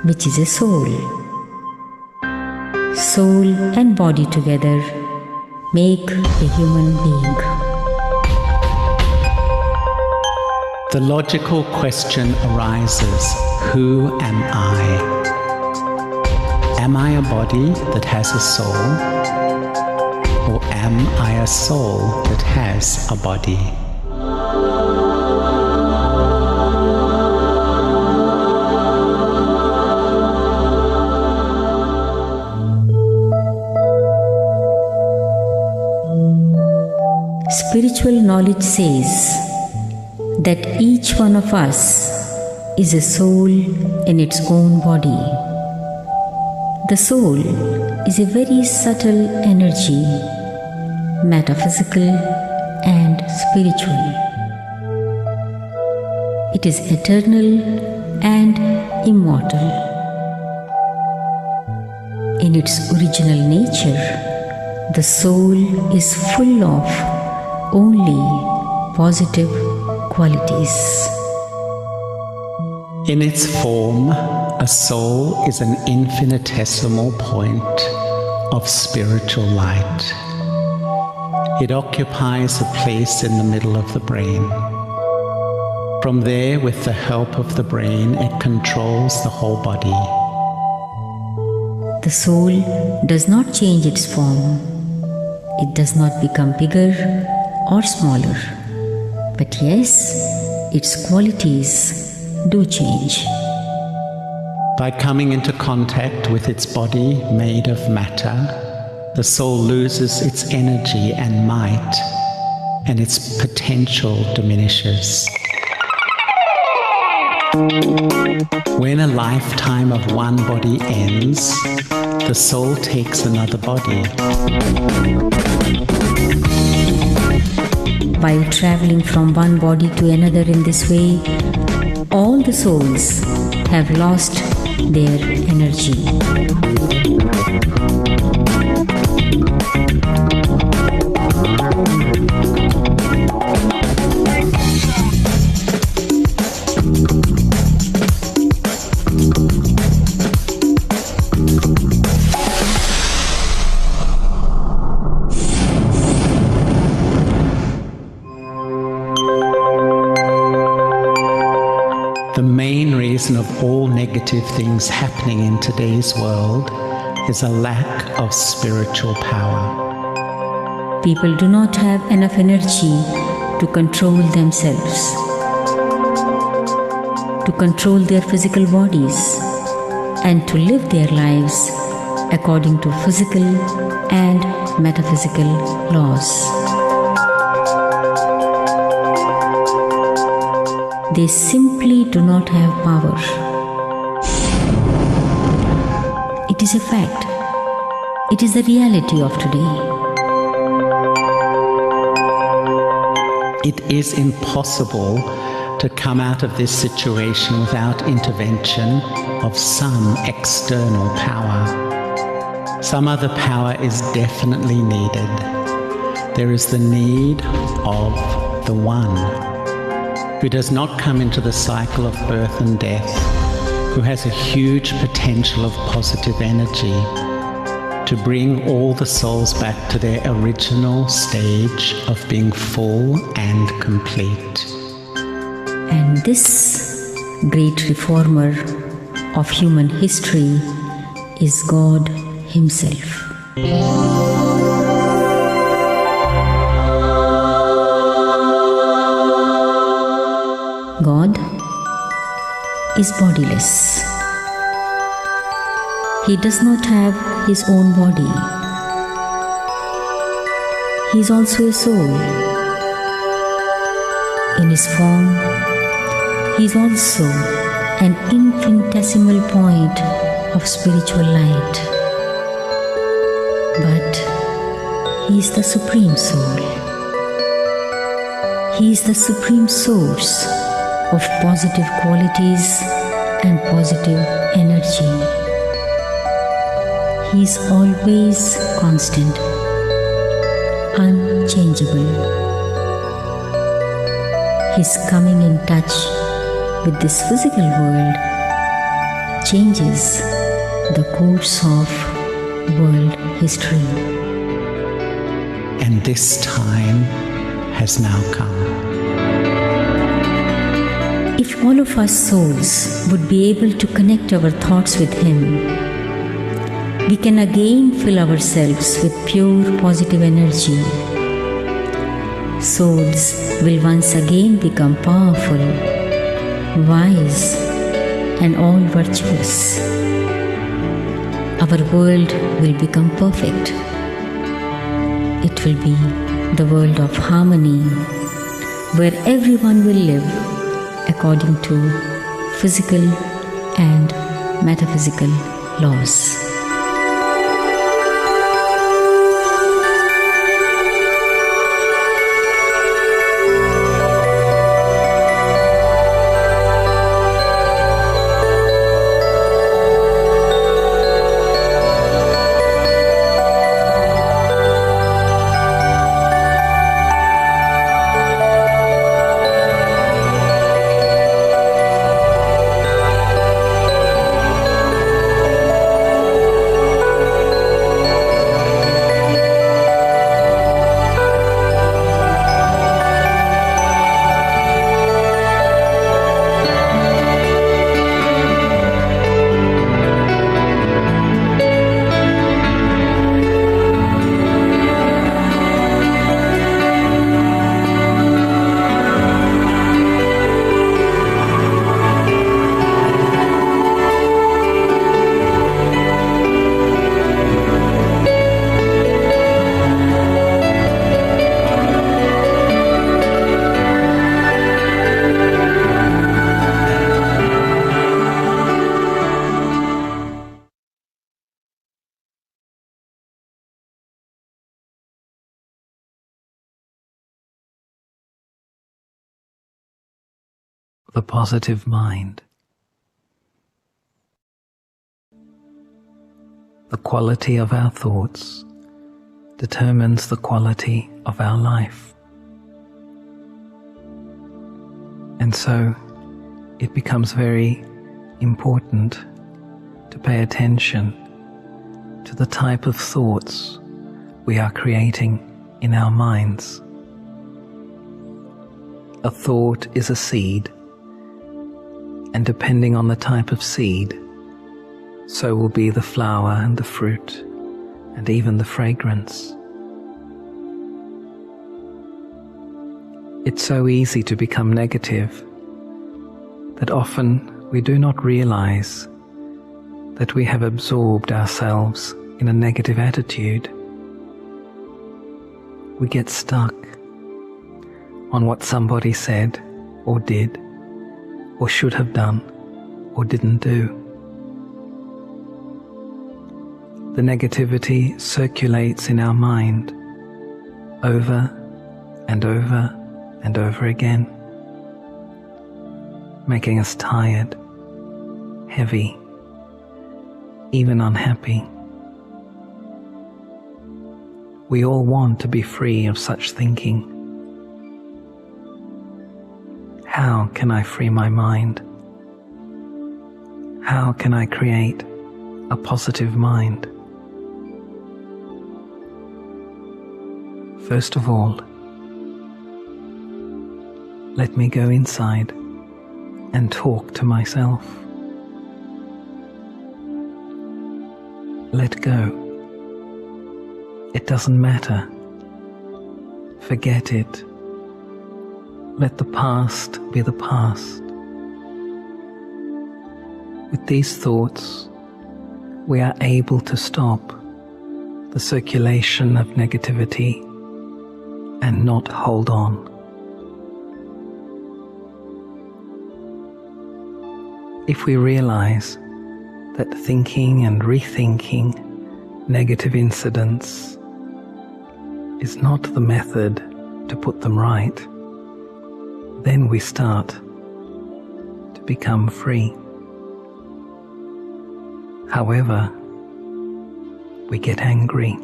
which is a soul. Soul and body together make a human being. The logical question arises, who am I? Am I a body that has a soul? Or am I a soul that has a body? Spiritual knowledge says that each one of us is a soul in its own body. The soul is a very subtle energy, metaphysical and spiritual. It is eternal and immortal. In its original nature, the soul is full of only positive qualities. In its form, a soul is an infinitesimal point of spiritual light. It occupies a place in the middle of the brain. From there, with the help of the brain, it controls the whole body. The soul does not change its form. It does not become bigger or smaller. But yes, its qualities do change. By coming into contact with its body made of matter, the soul loses its energy and might, and its potential diminishes. When a lifetime of one body ends, the soul takes another body. While traveling from one body to another in this way, all the souls have lost their energy. The main reason of all negative things happening in today's world is a lack of spiritual power. People do not have enough energy to control themselves, to control their physical bodies, and to live their lives according to physical and metaphysical laws. They simply do not have power. It is a fact. It is the reality of today. It is impossible to come out of this situation without intervention of some external power. Some other power is definitely needed. There is the need of the One, who does not come into the cycle of birth and death, who has a huge potential of positive energy to bring all the souls back to their original stage of being full and complete. And this great reformer of human history is God Himself. God is bodiless. He does not have His own body. He is also a soul. In His form, He is also an infinitesimal point of spiritual light. But He is the Supreme Soul. He is the Supreme Source of positive qualities and positive energy. He is always constant, unchangeable. His coming in touch with this physical world changes the course of world history. And this time has now come. If all of us souls would be able to connect our thoughts with Him, we can again fill ourselves with pure positive energy. Souls will once again become powerful, wise, and all virtuous. Our world will become perfect. It will be the world of harmony, where everyone will live according to physical and metaphysical laws. The positive mind. The quality of our thoughts determines the quality of our life. And so it becomes very important to pay attention to the type of thoughts we are creating in our minds. A thought is a seed, and depending on the type of seed, so will be the flower and the fruit, and even the fragrance. It's so easy to become negative that often we do not realize that we have absorbed ourselves in a negative attitude. We get stuck on what somebody said or did or should have done or didn't do. The negativity circulates in our mind over and over and over again, making us tired, heavy, even unhappy. We all want to be free of such thinking. How can I free my mind? How can I create a positive mind? First of all, let me go inside and talk to myself. Let go. It doesn't matter. Forget it. Let the past be the past. With these thoughts, we are able to stop the circulation of negativity and not hold on. If we realize that thinking and rethinking negative incidents is not the method to put them right, then we start to become free. However, we get angry.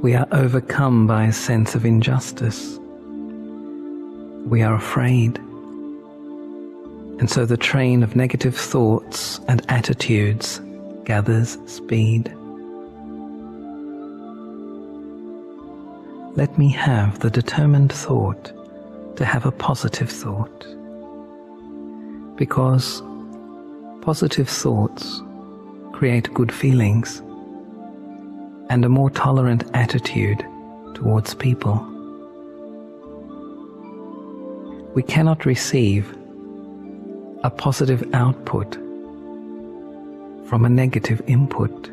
We are overcome by a sense of injustice. We are afraid. And so the train of negative thoughts and attitudes gathers speed. Let me have the determined thought to have a positive thought, because positive thoughts create good feelings and a more tolerant attitude towards people. We cannot receive a positive output from a negative input.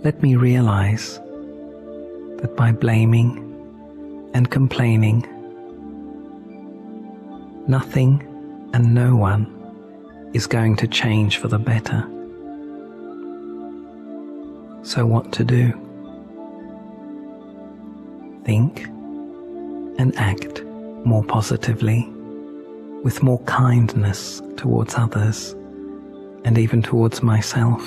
Let me realize that by blaming and complaining, nothing and no one is going to change for the better. So what to do? Think and act more positively, with more kindness towards others and even towards myself.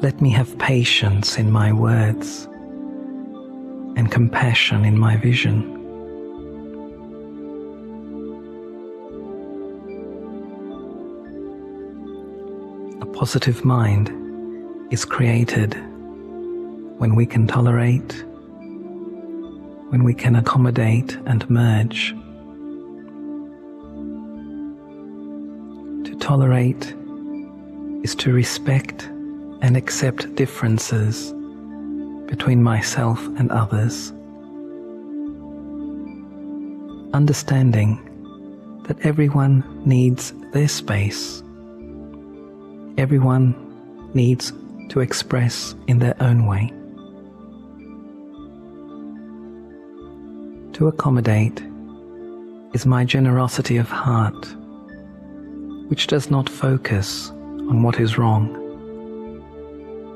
Let me have patience in my words and compassion in my vision. A positive mind is created when we can tolerate, when we can accommodate and merge. To tolerate is to respect and accept differences between myself and others, understanding that everyone needs their space. Everyone needs to express in their own way. To accommodate is my generosity of heart, which does not focus on what is wrong,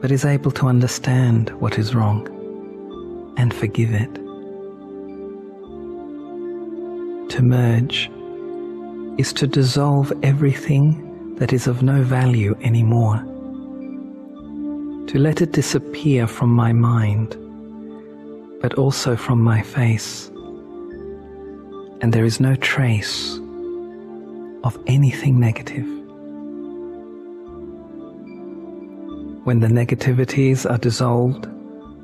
but is able to understand what is wrong and forgive it. To merge is to dissolve everything that is of no value anymore, to let it disappear from my mind, but also from my face, and there is no trace of anything negative. When the negativities are dissolved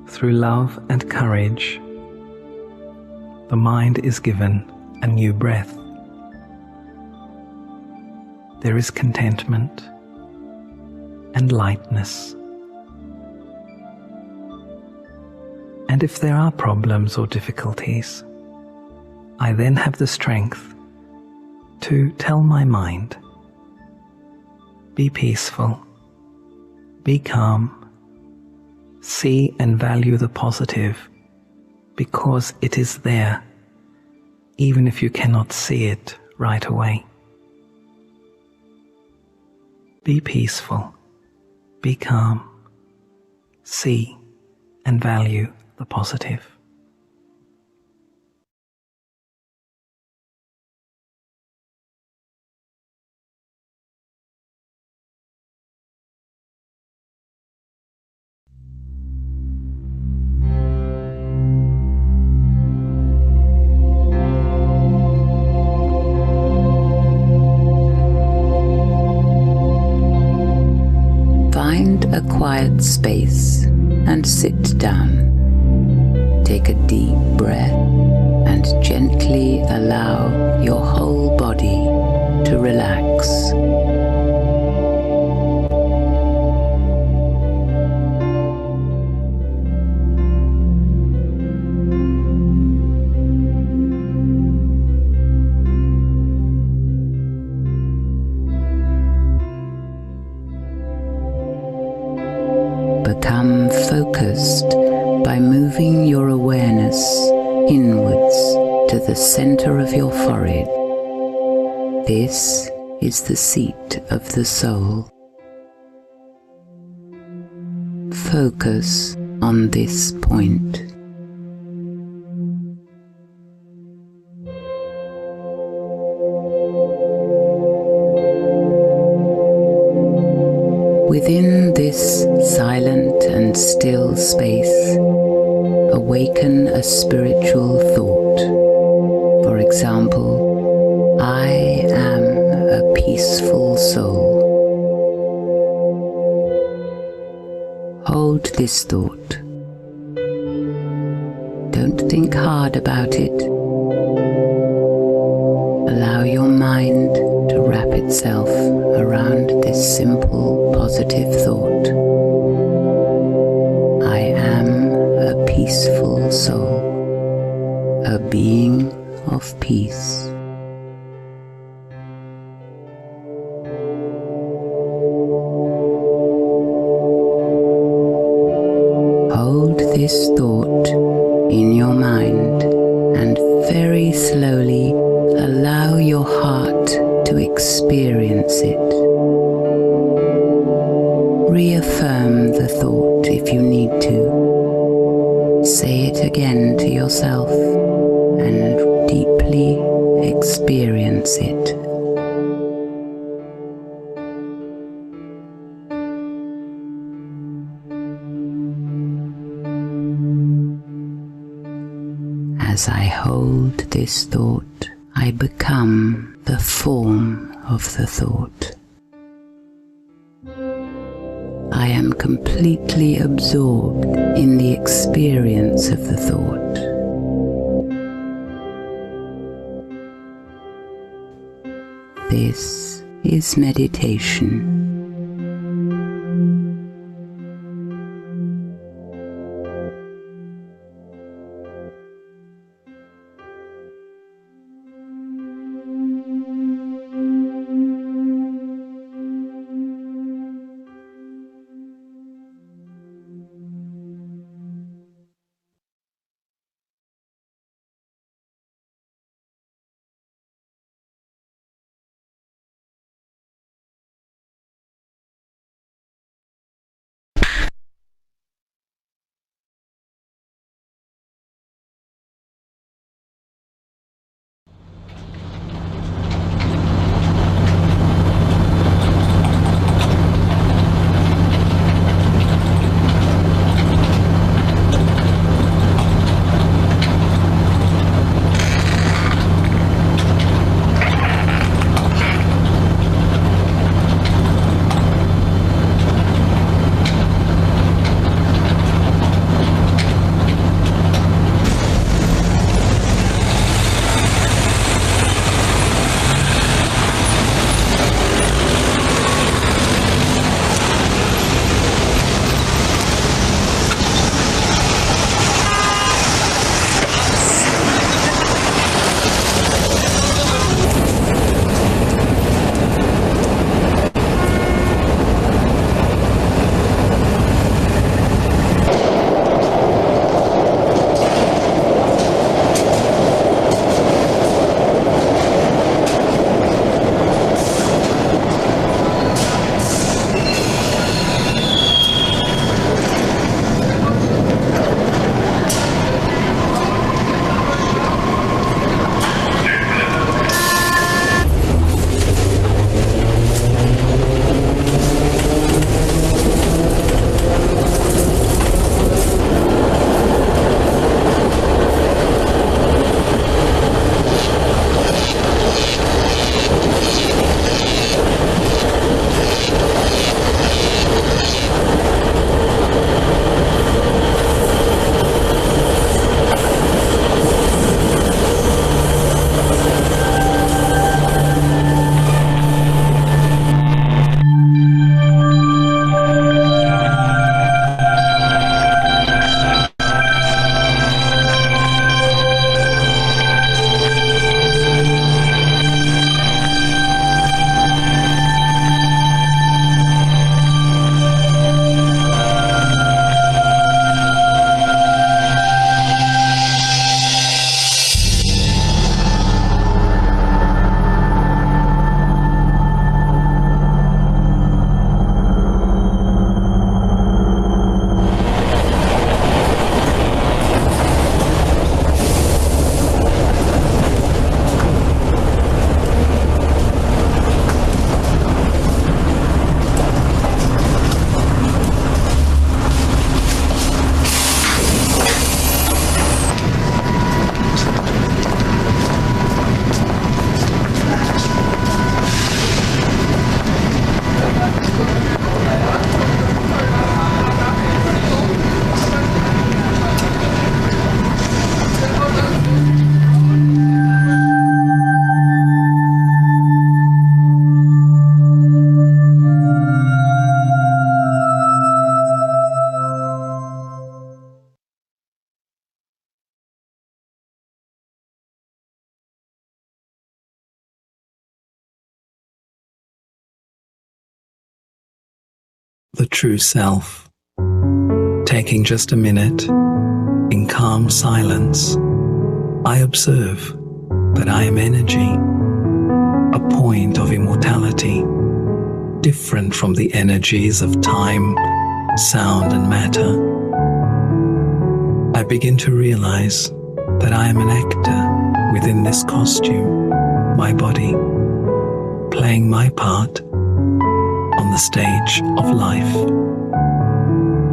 through love and courage, the mind is given a new breath. There is contentment and lightness. And if there are problems or difficulties, I then have the strength to tell my mind, be peaceful, be calm, see and value the positive, because it is there, even if you cannot see it right away. Be peaceful, be calm, see and value the positive. Find a quiet space and sit down. Take a deep breath and gently allow your whole body to relax. Become focused by moving your awareness inwards to the center of your forehead. This is the seat of the soul. Focus on this point. Within this silent and still space, awaken a spiritual thought. example, I am a peaceful soul. Hold this thought. Don't think hard about it. Allow your mind to wrap itself around this simple positive thought. I am a peaceful soul, a being of peace. Hold this thought in your mind and very slowly allow your heart to experience it. Reaffirm the thought if you need to. Say it again to yourself and deeply experience it. As I hold this thought, I become the form of the thought. I am completely absorbed in the experience of the thought. This is meditation. the true self. Taking just a minute, in calm silence, I observe that I am energy, a point of immortality, different from the energies of time, sound, and matter. I begin to realize that I am an actor within this costume, my body, playing my part on the stage of life.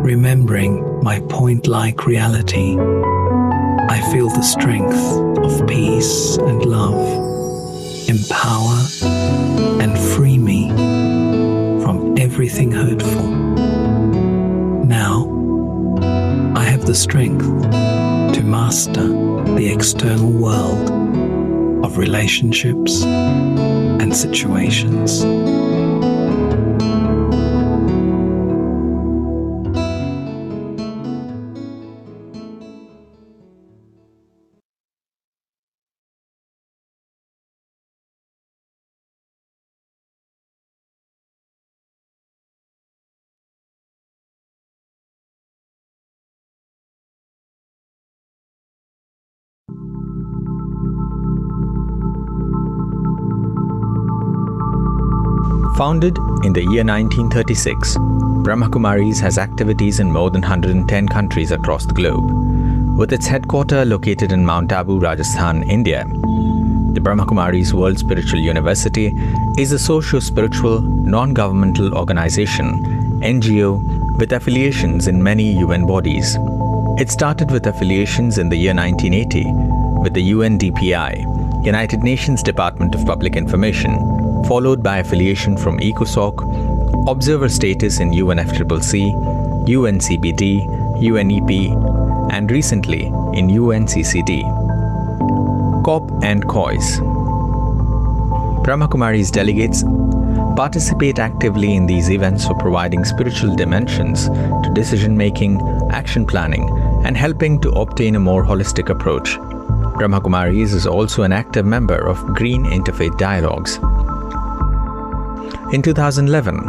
Remembering my point-like reality, I feel the strength of peace and love empower and free me from everything hurtful. Now, I have the strength to master the external world of relationships and situations. Founded in the year 1936, BRAHMAKUMARIS has activities in more than 110 countries across the globe. With its headquarters located in Mount Abu, Rajasthan, India, the BRAHMAKUMARIS World Spiritual University is a socio-spiritual, non-governmental organization, NGO, with affiliations in many UN bodies. It started with affiliations in the year 1980 with the UNDPI, United Nations Department of Public Information, followed by affiliation from ECOSOC, observer status in UNFCCC, UNCBD, UNEP, and recently in UNCCD. COP and COIS. BRAHMAKUMARIS delegates participate actively in these events for providing spiritual dimensions to decision-making, action planning, and helping to obtain a more holistic approach. BRAHMAKUMARIS is also an active member of Green Interfaith Dialogues. In 2011,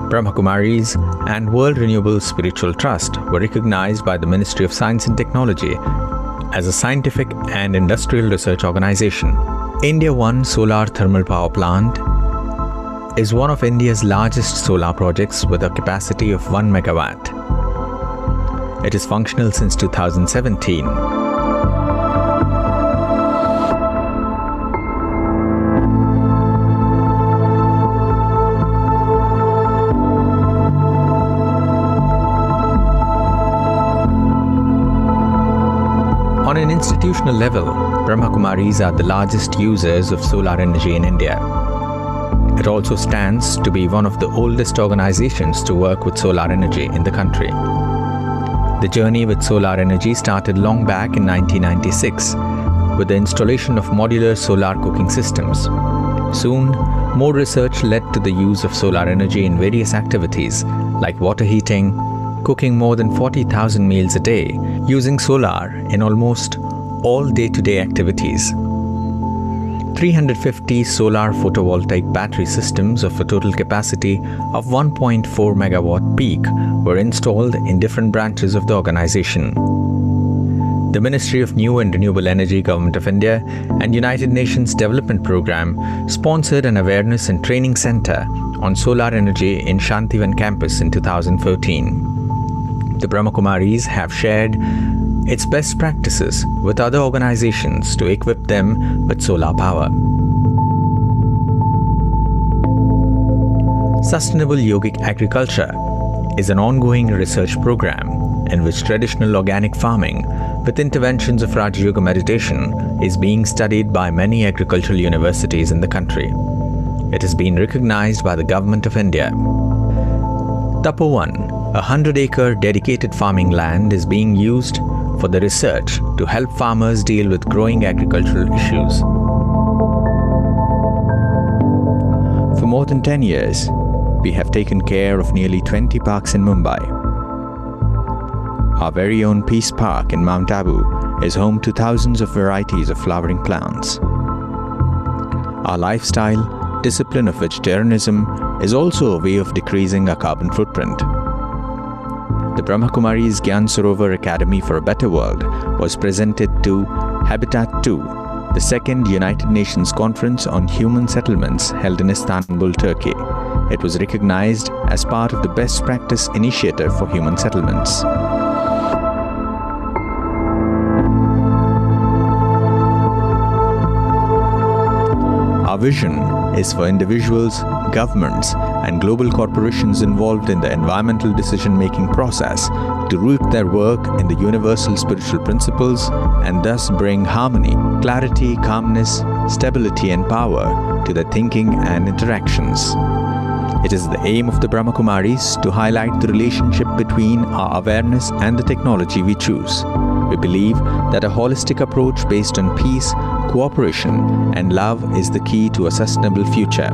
BRAHMAKUMARIS and World Renewable Spiritual Trust were recognized by the Ministry of Science and Technology as a scientific and industrial research organization. India One Solar Thermal Power Plant is one of India's largest solar projects with a capacity of 1 megawatt. It is functional since 2017. On an institutional level, BRAHMAKUMARIS are the largest users of solar energy in India. It also stands to be one of the oldest organizations to work with solar energy in the country. The journey with solar energy started long back in 1996 with the installation of modular solar cooking systems. Soon, more research led to the use of solar energy in various activities like water heating, cooking more than 40,000 meals a day, using solar in almost all day-to-day activities. 350 solar photovoltaic battery systems of a total capacity of 1.4 megawatt peak were installed in different branches of the organization. The Ministry of New and Renewable Energy, Government of India, and United Nations Development Programme sponsored an awareness and training center on solar energy in Shantivan campus in 2014. The BRAHMAKUMARIS have shared its best practices with other organizations to equip them with solar power. Sustainable Yogic Agriculture is an ongoing research program in which traditional organic farming with interventions of Raja Yoga meditation is being studied by many agricultural universities in the country. It has been recognized by the Government of India. Tapovan, a 100-acre dedicated farming land, is being used for the research to help farmers deal with growing agricultural issues. For more than 10 years, we have taken care of nearly 20 parks in Mumbai. Our very own Peace Park in Mount Abu is home to thousands of varieties of flowering plants. Our lifestyle, discipline of vegetarianism, is also a way of decreasing our carbon footprint. the Brahmakumaris Gyan Sarovar Academy for a Better World was presented to Habitat 2, the second United Nations Conference on Human Settlements held in Istanbul, Turkey. It was recognized as part of the Best Practice Initiative for Human Settlements. Our vision is for individuals, governments, and global corporations involved in the environmental decision-making process to root their work in the universal spiritual principles and thus bring harmony, clarity, calmness, stability, and power to their thinking and interactions. It is the aim of the Brahmakumaris to highlight the relationship between our awareness and the technology we choose. We believe that a holistic approach based on peace, cooperation, and love is the key to a sustainable future.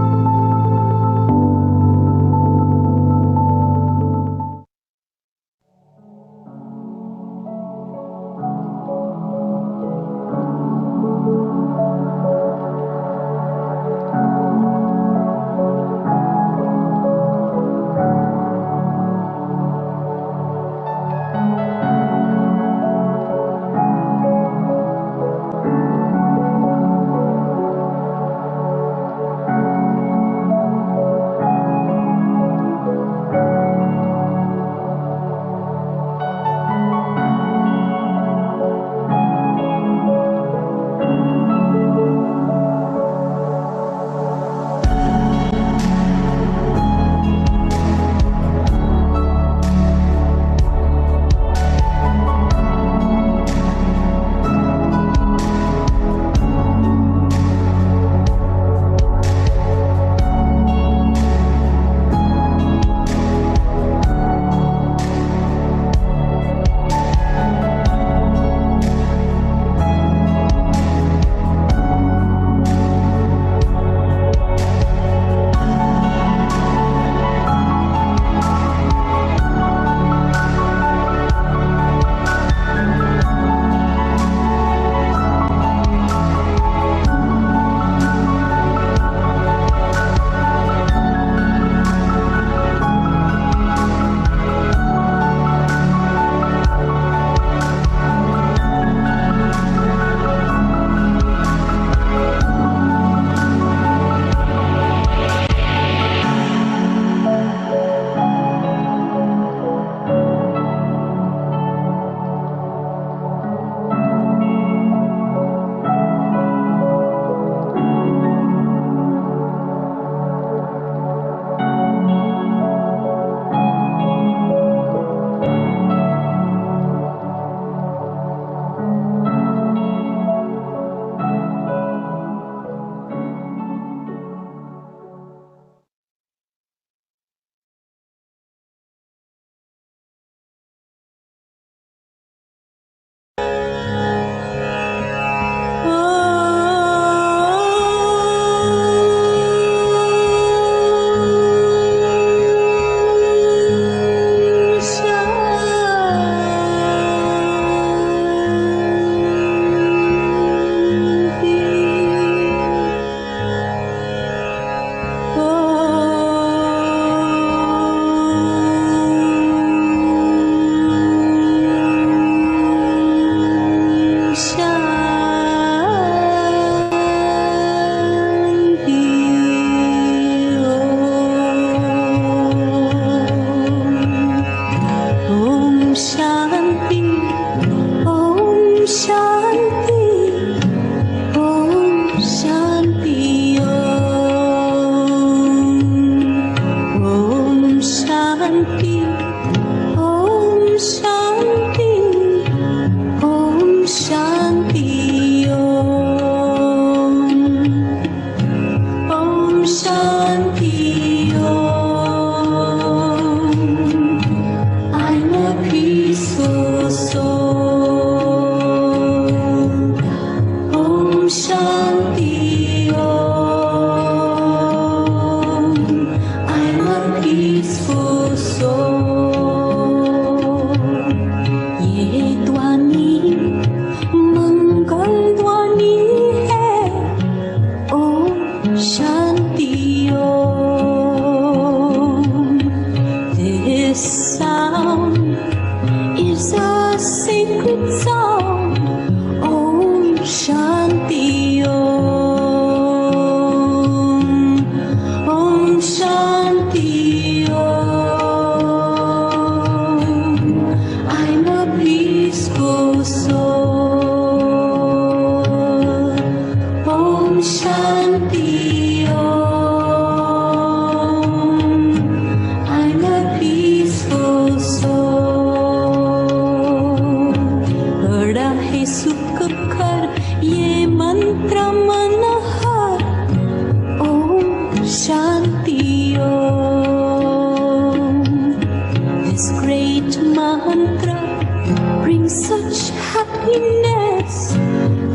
This sound Shanti Om. This great mantra brings such happiness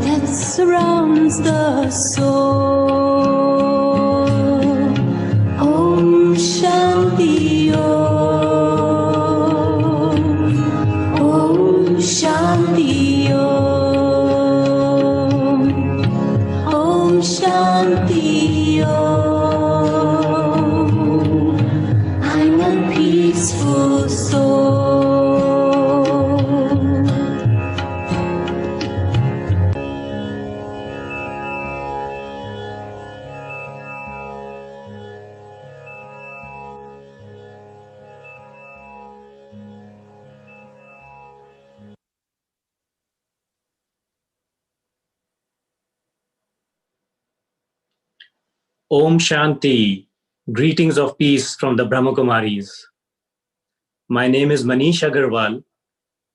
that surrounds the soul. Om Shanti Om. Om Shanti Om. Om Shanti Om. I'm a peaceful soul. Om Shanti. Greetings of peace from the Brahmakumaris. My name is Manish Agarwal,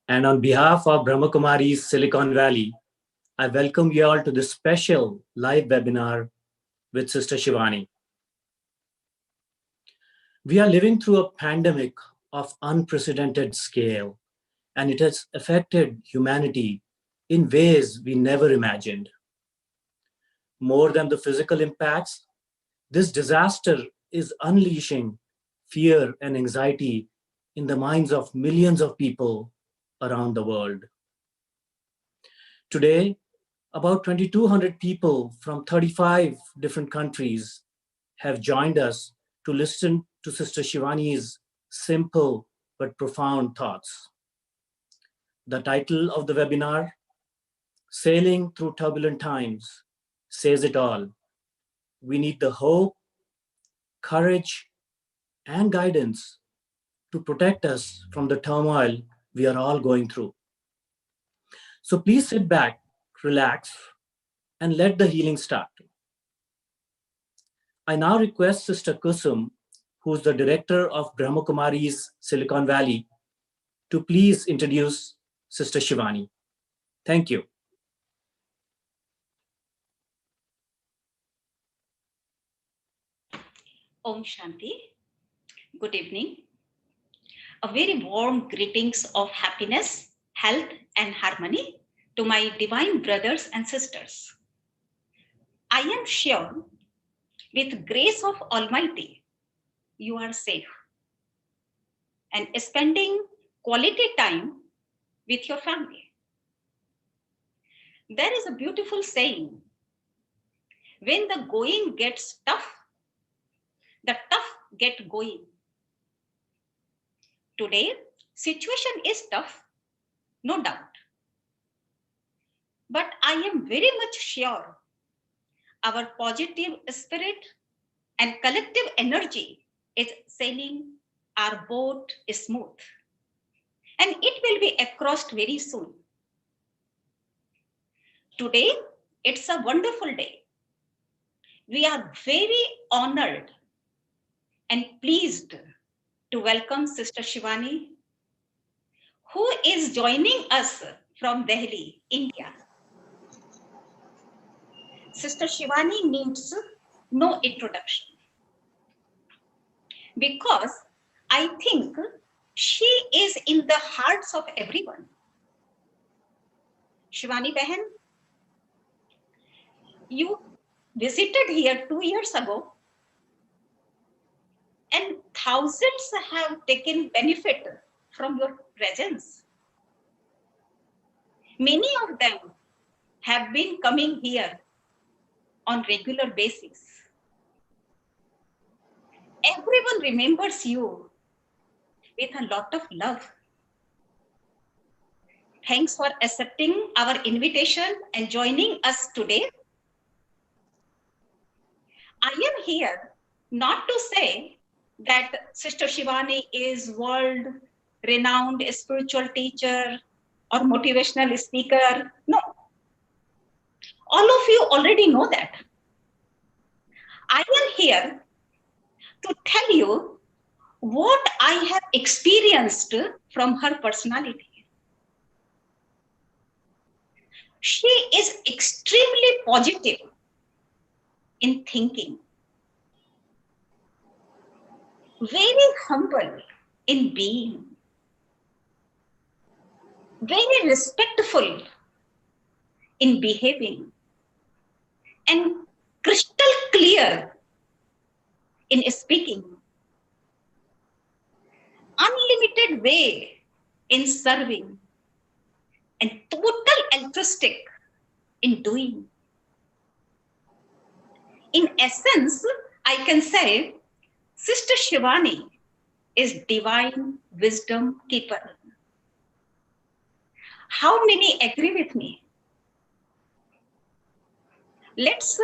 and on behalf of Brahmakumaris Silicon Valley, I welcome you all to this special live webinar with Sister Shivani. We are living through a pandemic of unprecedented scale, and it has affected humanity in ways we never imagined. More than the physical impacts, this disaster is unleashing fear and anxiety in the minds of millions of people around the world. Today, about 2,200 people from 35 different countries have joined us to listen to Sister Shivani's simple but profound thoughts. The title of the webinar, Sailing Through Turbulent Times, says it all. We need the hope, courage, and guidance to protect us from the turmoil we are all going through. So please sit back, relax, and let the healing start. I now request Sister Kusum, who is the director of Brahmakumaris Silicon Valley, to please introduce Sister Shivani. Thank you. Om Shanti. Good evening. A very warm greetings of happiness, health, and harmony to my divine brothers and sisters. I am sure with grace of Almighty, you are safe and spending quality time with your family. There is a beautiful saying, when the going gets tough, the tough get going. Today, situation is tough, no doubt. But I am very much sure our positive spirit and collective energy is sailing our boat smooth. And it will be across very soon. Today, it's a wonderful day. We are very honored and pleased to welcome Sister Shivani, who is joining us from Delhi, India. Sister Shivani needs no introduction because I think she is in the hearts of everyone. Shivani Behan, you visited here 2 years ago and thousands have taken benefit from your presence. Many of them have been coming here on regular basis. Everyone remembers you with a lot of love. Thanks for accepting our invitation and joining us today. I am here not to say that Sister Shivani is world-renowned spiritual teacher or motivational speaker. No. All of you already know that. I am here to tell you what I have experienced from her personality. She is extremely positive in thinking. very humble in being, very respectful in behaving, and crystal clear in speaking, unlimited way in serving, and total altruistic in doing. In essence, I can say Sister Shivani is divine wisdom keeper. How many agree with me? Let's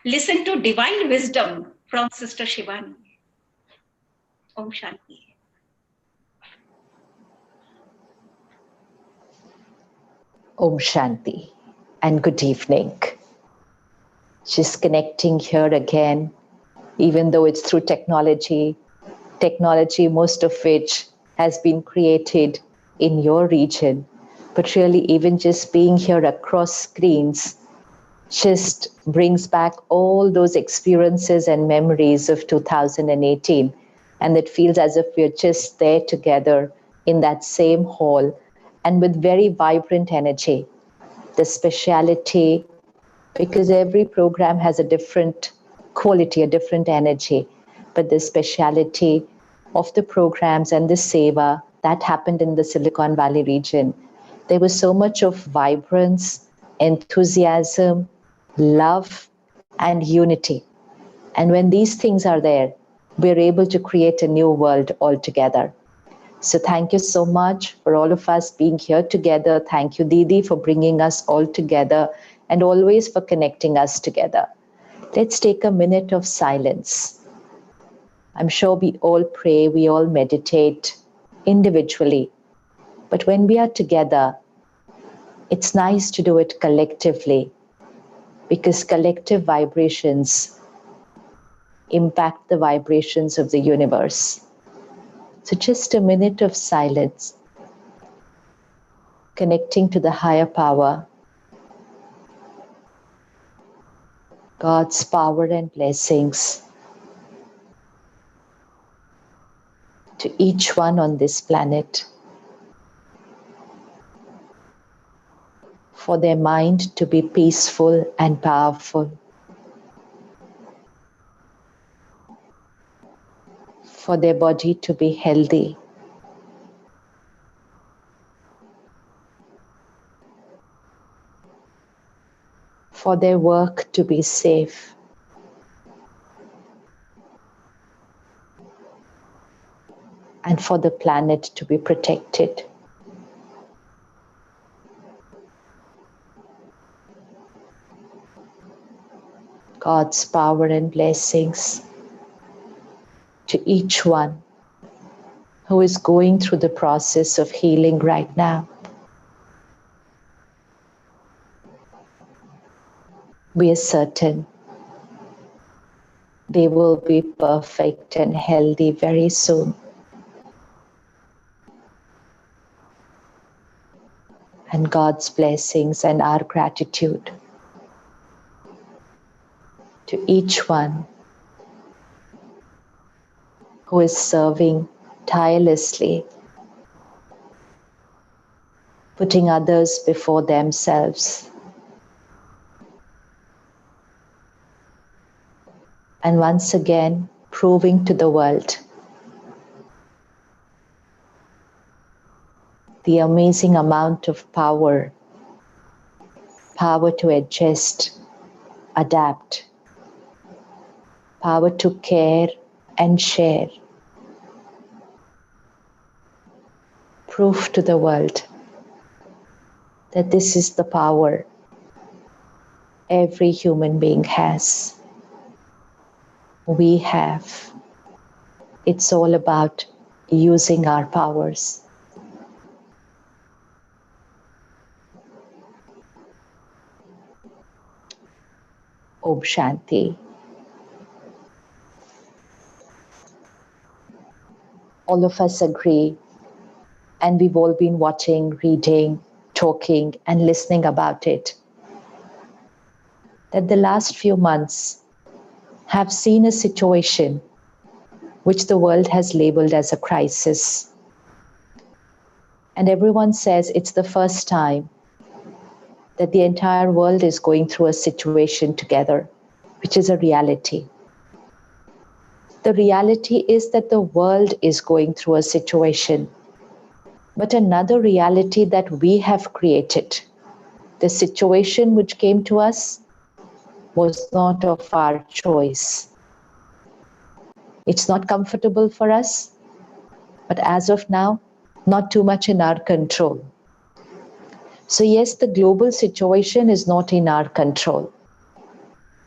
listen to divine wisdom from Sister Shivani. Om Shanti. Om Shanti and good evening. Just connecting here again, even though it's through technology, most of which has been created in your region, but really even just being here across screens just brings back all those experiences and memories of 2018. And it feels as if we're just there together in that same hall and with very vibrant energy. The speciality, because every program has a different quality, a different energy, but the speciality of the programs and the seva that happened in the Silicon Valley region, there was so much of vibrance, enthusiasm, love, and unity. And when these things are there, we're able to create a new world altogether. So thank you so much for all of us being here together. Thank you, Didi, for bringing us all together and always for connecting us together. Let's take a minute of silence. I'm sure we all pray, we all meditate individually. But when we are together, it's nice to do it collectively, because collective vibrations impact the vibrations of the universe. So just a minute of silence, connecting to the higher power, God's power and blessings to each one on this planet, for their mind to be peaceful and powerful, for their body to be healthy, for their work to be safe, and for the planet to be protected. God's power and blessings to each one who is going through the process of healing right now. We are certain they will be perfect and healthy very soon. And God's blessings and our gratitude to each one who is serving tirelessly, putting others before themselves, and once again proving to the world the amazing amount of power to adjust, adapt, power to care and share. Prove to the world that this is the power every human being has. We have. It's all about using our powers. Om Shanti. All of us agree, and we've all been watching, reading, talking, and listening about it, that the last few months have seen a situation which the world has labeled as a crisis. And everyone says it's the first time that the entire world is going through a situation together, which is a reality. The reality is that the world is going through a situation, but another reality that we have created. The situation which came to us was not of our choice. It's not comfortable for us, but as of now, not too much in our control. So yes, the global situation is not in our control.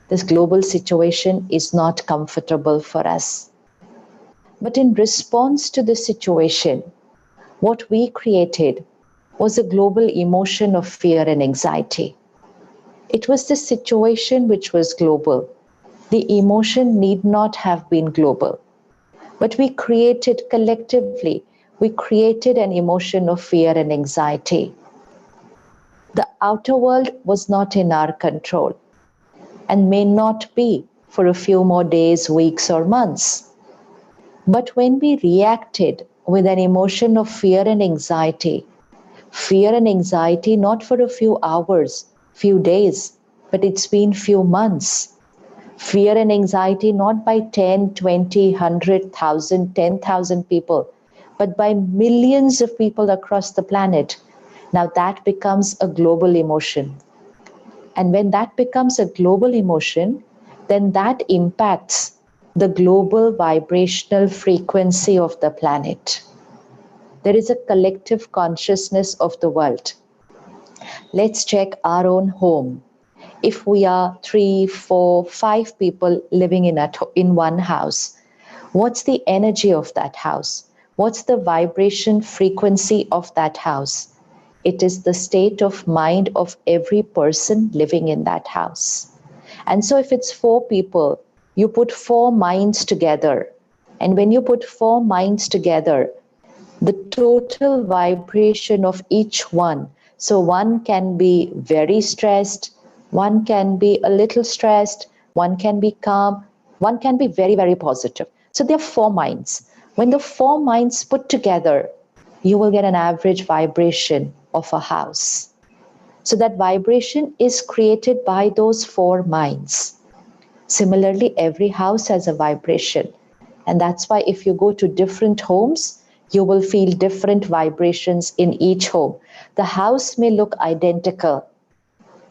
This global situation is not comfortable for us. But in response to the situation, what we created was a global emotion of fear and anxiety. It was the situation which was global. The emotion need not have been global. But we created collectively, we created an emotion of fear and anxiety. The outer world was not in our control and may not be for a few more days, weeks, or months. But when we reacted with an emotion of fear and anxiety not for a few hours, few days, but it's been few months. Fear and anxiety not by 10, 20, 100, 1,000, 10,000 people, but by millions of people across the planet. Now that becomes a global emotion. And when that becomes a global emotion, then that impacts the global vibrational frequency of the planet. There is a collective consciousness of the world. Let's check our own home. If we are 3, 4, 5 people living in one house, what's the energy of that house? What's the vibration frequency of that house? It is the state of mind of every person living in that house. And so if it's 4 people, you put 4 minds together. And when you put 4 minds together, the total vibration of each one. So one can be very stressed, one can be a little stressed, one can be calm, one can be very, very positive. So there are 4 minds. When the 4 minds put together, you will get an average vibration of a house. So that vibration is created by those 4 minds. Similarly, every house has a vibration. And that's why if you go to different homes, you will feel different vibrations in each home. The house may look identical.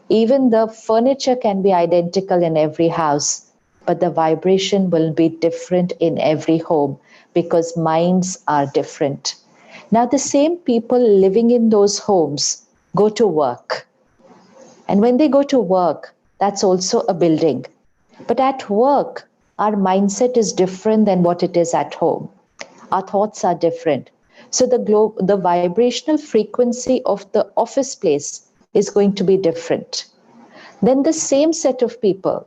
Even the furniture can be identical in every house, but the vibration will be different in every home because minds are different. Now, the same people living in those homes go to work. And when they go to work, that's also a building. But at work, our mindset is different than what it is at home. Our thoughts are different. So the vibrational frequency of the office place is going to be different. Then the same set of people,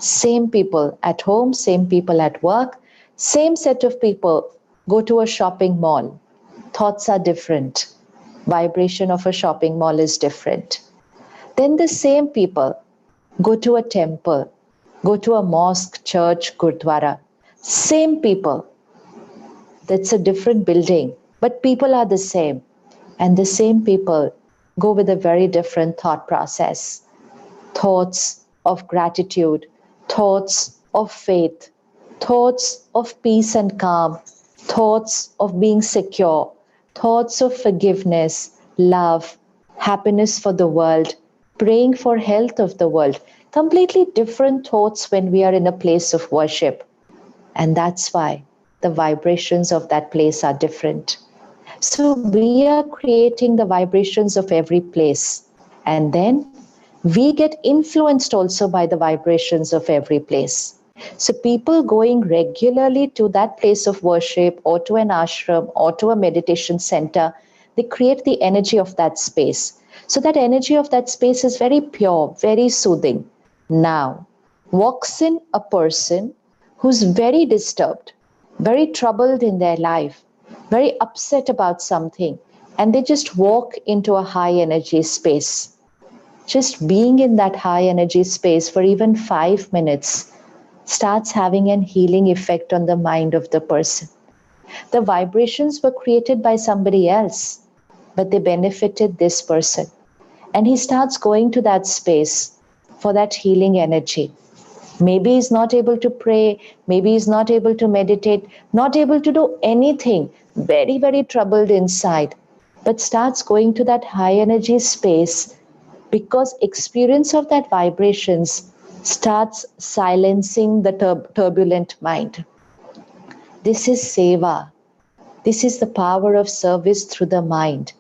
same people at home, same people at work, same set of people go to a shopping mall. Thoughts are different. Vibration of a shopping mall is different. Then the same people go to a temple, go to a mosque, church, gurdwara. Same people. That's a different building, but people are the same. And the same people go with a very different thought process. Thoughts of gratitude, thoughts of faith, thoughts of peace and calm, thoughts of being secure, thoughts of forgiveness, love, happiness for the world, praying for health of the world. Completely different thoughts when we are in a place of worship. And that's why the vibrations of that place are different. So we are creating the vibrations of every place. And then we get influenced also by the vibrations of every place. So people going regularly to that place of worship or to an ashram or to a meditation center, they create the energy of that space. So that energy of that space is very pure, very soothing. Now, walks in a person who's very disturbed, very troubled in their life, very upset about something, and they just walk into a high energy space. Just being in that high energy space for even 5 minutes starts having an healing effect on the mind of the person. The vibrations were created by somebody else, but they benefited this person. And he starts going to that space for that healing energy. Maybe he's not able to pray, maybe he's not able to meditate, not able to do anything, very, very troubled inside, but starts going to that high energy space because experience of that vibrations starts silencing the turbulent mind. This is seva. This is the power of service through the mind,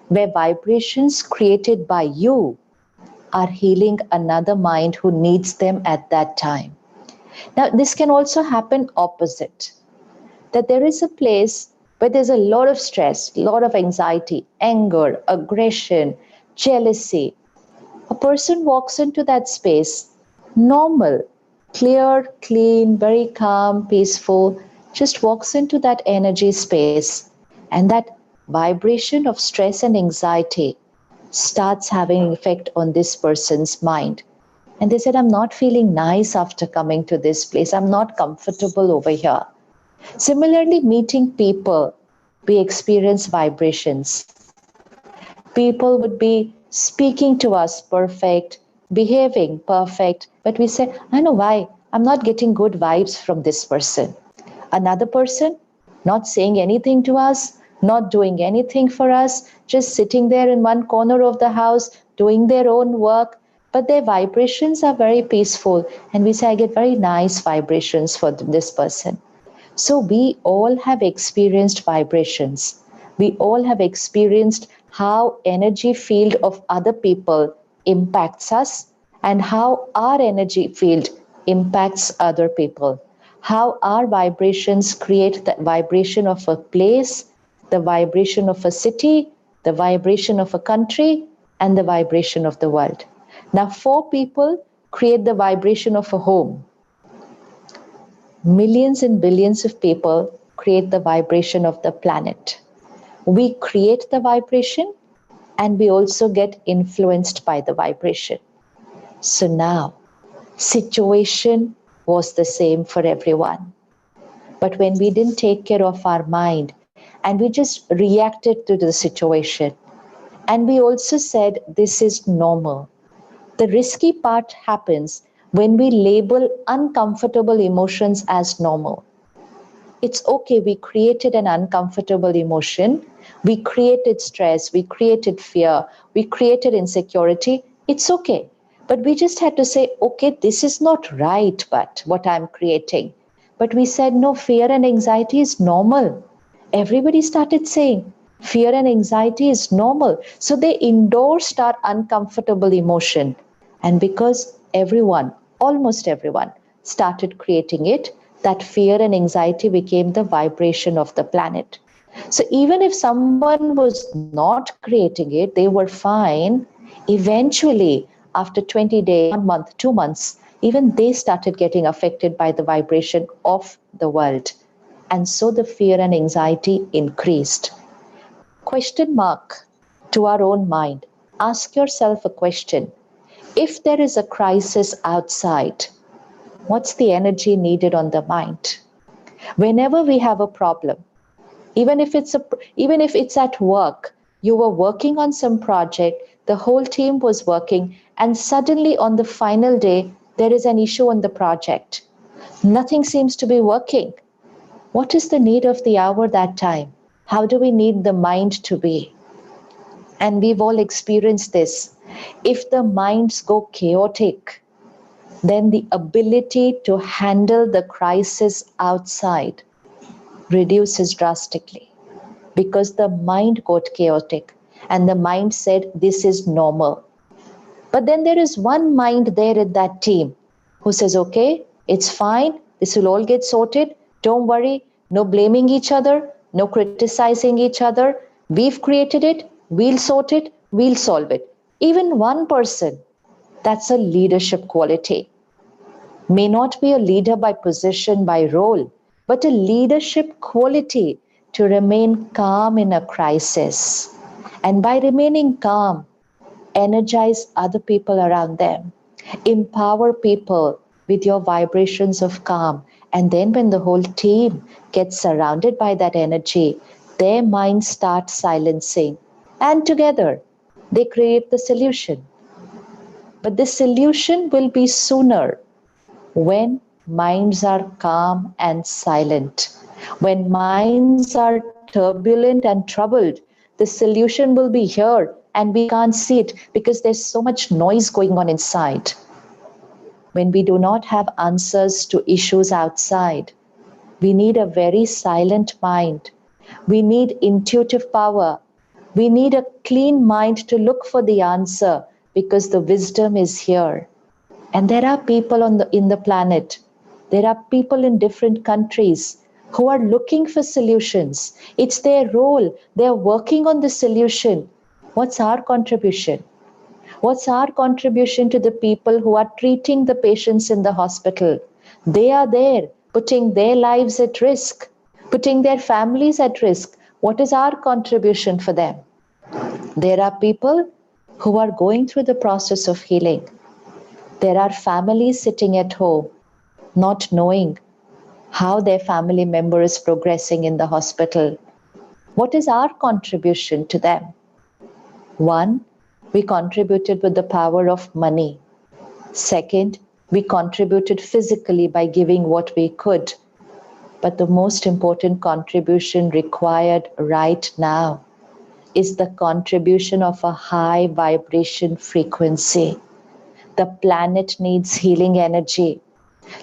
where vibrations created by you are healing another mind who needs them at that time. Now, this can also happen opposite, that there is a place where there's a lot of stress, a lot of anxiety, anger, aggression, jealousy. A person walks into that space, normal, clear, clean, very calm, peaceful, just walks into that energy space, and that vibration of stress and anxiety starts having an effect on this person's mind. And they said, I'm not feeling nice after coming to this place. I'm not comfortable over here. Similarly, meeting people, we experience vibrations. People would be speaking to us perfect, behaving perfect, but we say, I know why. I'm not getting good vibes from this person. Another person, not saying anything to us, not doing anything for us, just sitting there in one corner of the house, doing their own work, but their vibrations are very peaceful. And we say, I get very nice vibrations for this person. So we all have experienced vibrations. We all have experienced how energy field of other people impacts us and how our energy field impacts other people. How our vibrations create the vibration of a place, the vibration of a city, the vibration of a country, and the vibration of the world. Now, 4 people create the vibration of a home. Millions and billions of people create the vibration of the planet. We create the vibration and we also get influenced by the vibration. So now, situation was the same for everyone. But when we didn't take care of our mind and we just reacted to the situation, and we also said this is normal. The risky part happens when we label uncomfortable emotions as normal. It's okay, we created an uncomfortable emotion, we created stress, we created fear, we created insecurity. It's okay. But we just had to say, okay, this is not right, but what I'm creating. But we said, no, fear and anxiety is normal. Everybody started saying, fear and anxiety is normal. So they endorsed our uncomfortable emotion. And because everyone, almost everyone, started creating it, that fear and anxiety became the vibration of the planet. So even if someone was not creating it, they were fine. Eventually, after 20 days, 1 month, 2 months, even they started getting affected by the vibration of the world. And so the fear and anxiety increased. Question mark to our own mind. Ask yourself a question. If there is a crisis outside, what's the energy needed on the mind? Whenever we have a problem, even if it's at work, you were working on some project, the whole team was working, and suddenly on the final day, there is an issue on the project. Nothing seems to be working. What is the need of the hour that time? How do we need the mind to be? And we've all experienced this. If the minds go chaotic, then the ability to handle the crisis outside reduces drastically because the mind got chaotic and the mind said this is normal. But then there is one mind there in that team who says, okay, it's fine, this will all get sorted, don't worry, no blaming each other, no criticizing each other, we've created it, we'll sort it, we'll solve it. Even one person, that's a leadership quality. May not be a leader by position, by role, but a leadership quality to remain calm in a crisis. And by remaining calm, energize other people around them, empower people with your vibrations of calm. And then when the whole team gets surrounded by that energy, their minds start silencing. And together, they create the solution. But the solution will be sooner when minds are calm and silent. When minds are turbulent and troubled, the solution will be here and we can't see it because there's so much noise going on inside. When we do not have answers to issues outside, we need a very silent mind. We need intuitive power. We need a clean mind to look for the answer because the wisdom is here. And there are people in the planet, there are people in different countries who are looking for solutions. It's their role. They're working on the solution. What's our contribution? What's our contribution to the people who are treating the patients in the hospital? They are there putting their lives at risk, putting their families at risk. What is our contribution for them? There are people who are going through the process of healing. There are families sitting at home, not knowing how their family member is progressing in the hospital. What is our contribution to them? One, we contributed with the power of money. Second, we contributed physically by giving what we could. But the most important contribution required right now is the contribution of a high vibration frequency. The planet needs healing energy.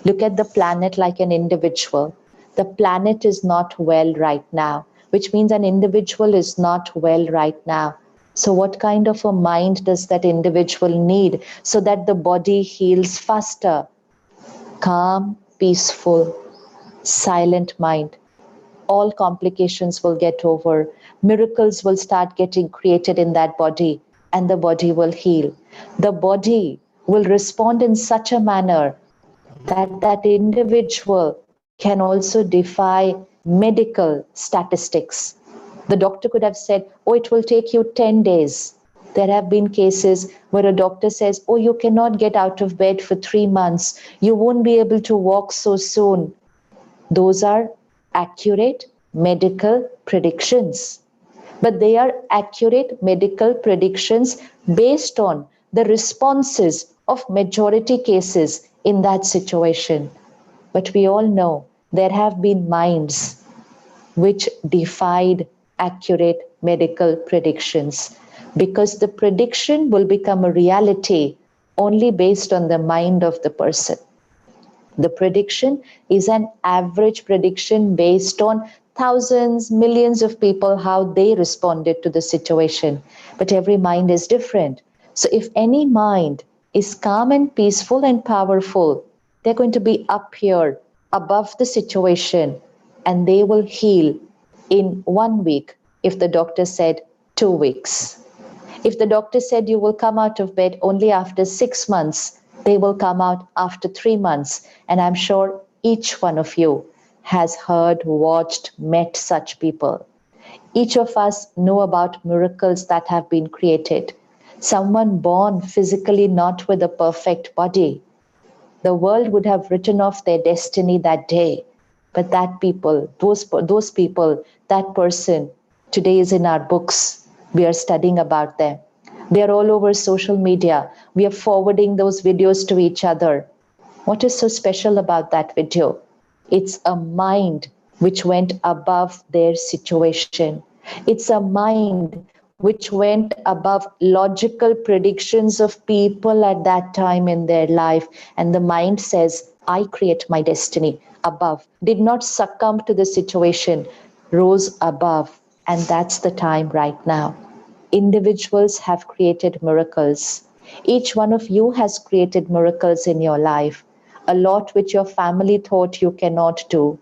Look at the planet like an individual. The planet is not well right now, which means an individual is not well right now. So what kind of a mind does that individual need so that the body heals faster? Calm, peaceful, silent mind. All complications will get over. Miracles will start getting created in that body and the body will heal. The body will respond in such a manner that that individual can also defy medical statistics. The doctor could have said, oh, it will take you 10 days. There have been cases where a doctor says, oh, you cannot get out of bed for 3 months. You won't be able to walk so soon. Those are accurate medical predictions. But they are accurate medical predictions based on the responses of majority cases in that situation. But we all know there have been minds which defied accurate medical predictions because the prediction will become a reality only based on the mind of the person. The prediction is an average prediction based on thousands, millions of people, how they responded to the situation. But every mind is different. So if any mind is calm and peaceful and powerful, they're going to be up here above the situation and they will heal in 1 week if the doctor said 2 weeks. If the doctor said you will come out of bed only after 6 months, they will come out after 3 months. And I'm sure each one of you has heard, watched, met such people. Each of us know about miracles that have been created. Someone born physically not with a perfect body. The world would have written off their destiny that day. But that people, those people, that person, today is in our books. We are studying about them. They are all over social media. We are forwarding those videos to each other. What is so special about that video? It's a mind which went above their situation. It's a mind which went above logical predictions of people at that time in their life. And the mind says, I create my destiny above. Did not succumb to the situation, rose above. And that's the time right now. Individuals have created miracles. Each one of you has created miracles in your life. A lot which your family thought you cannot do.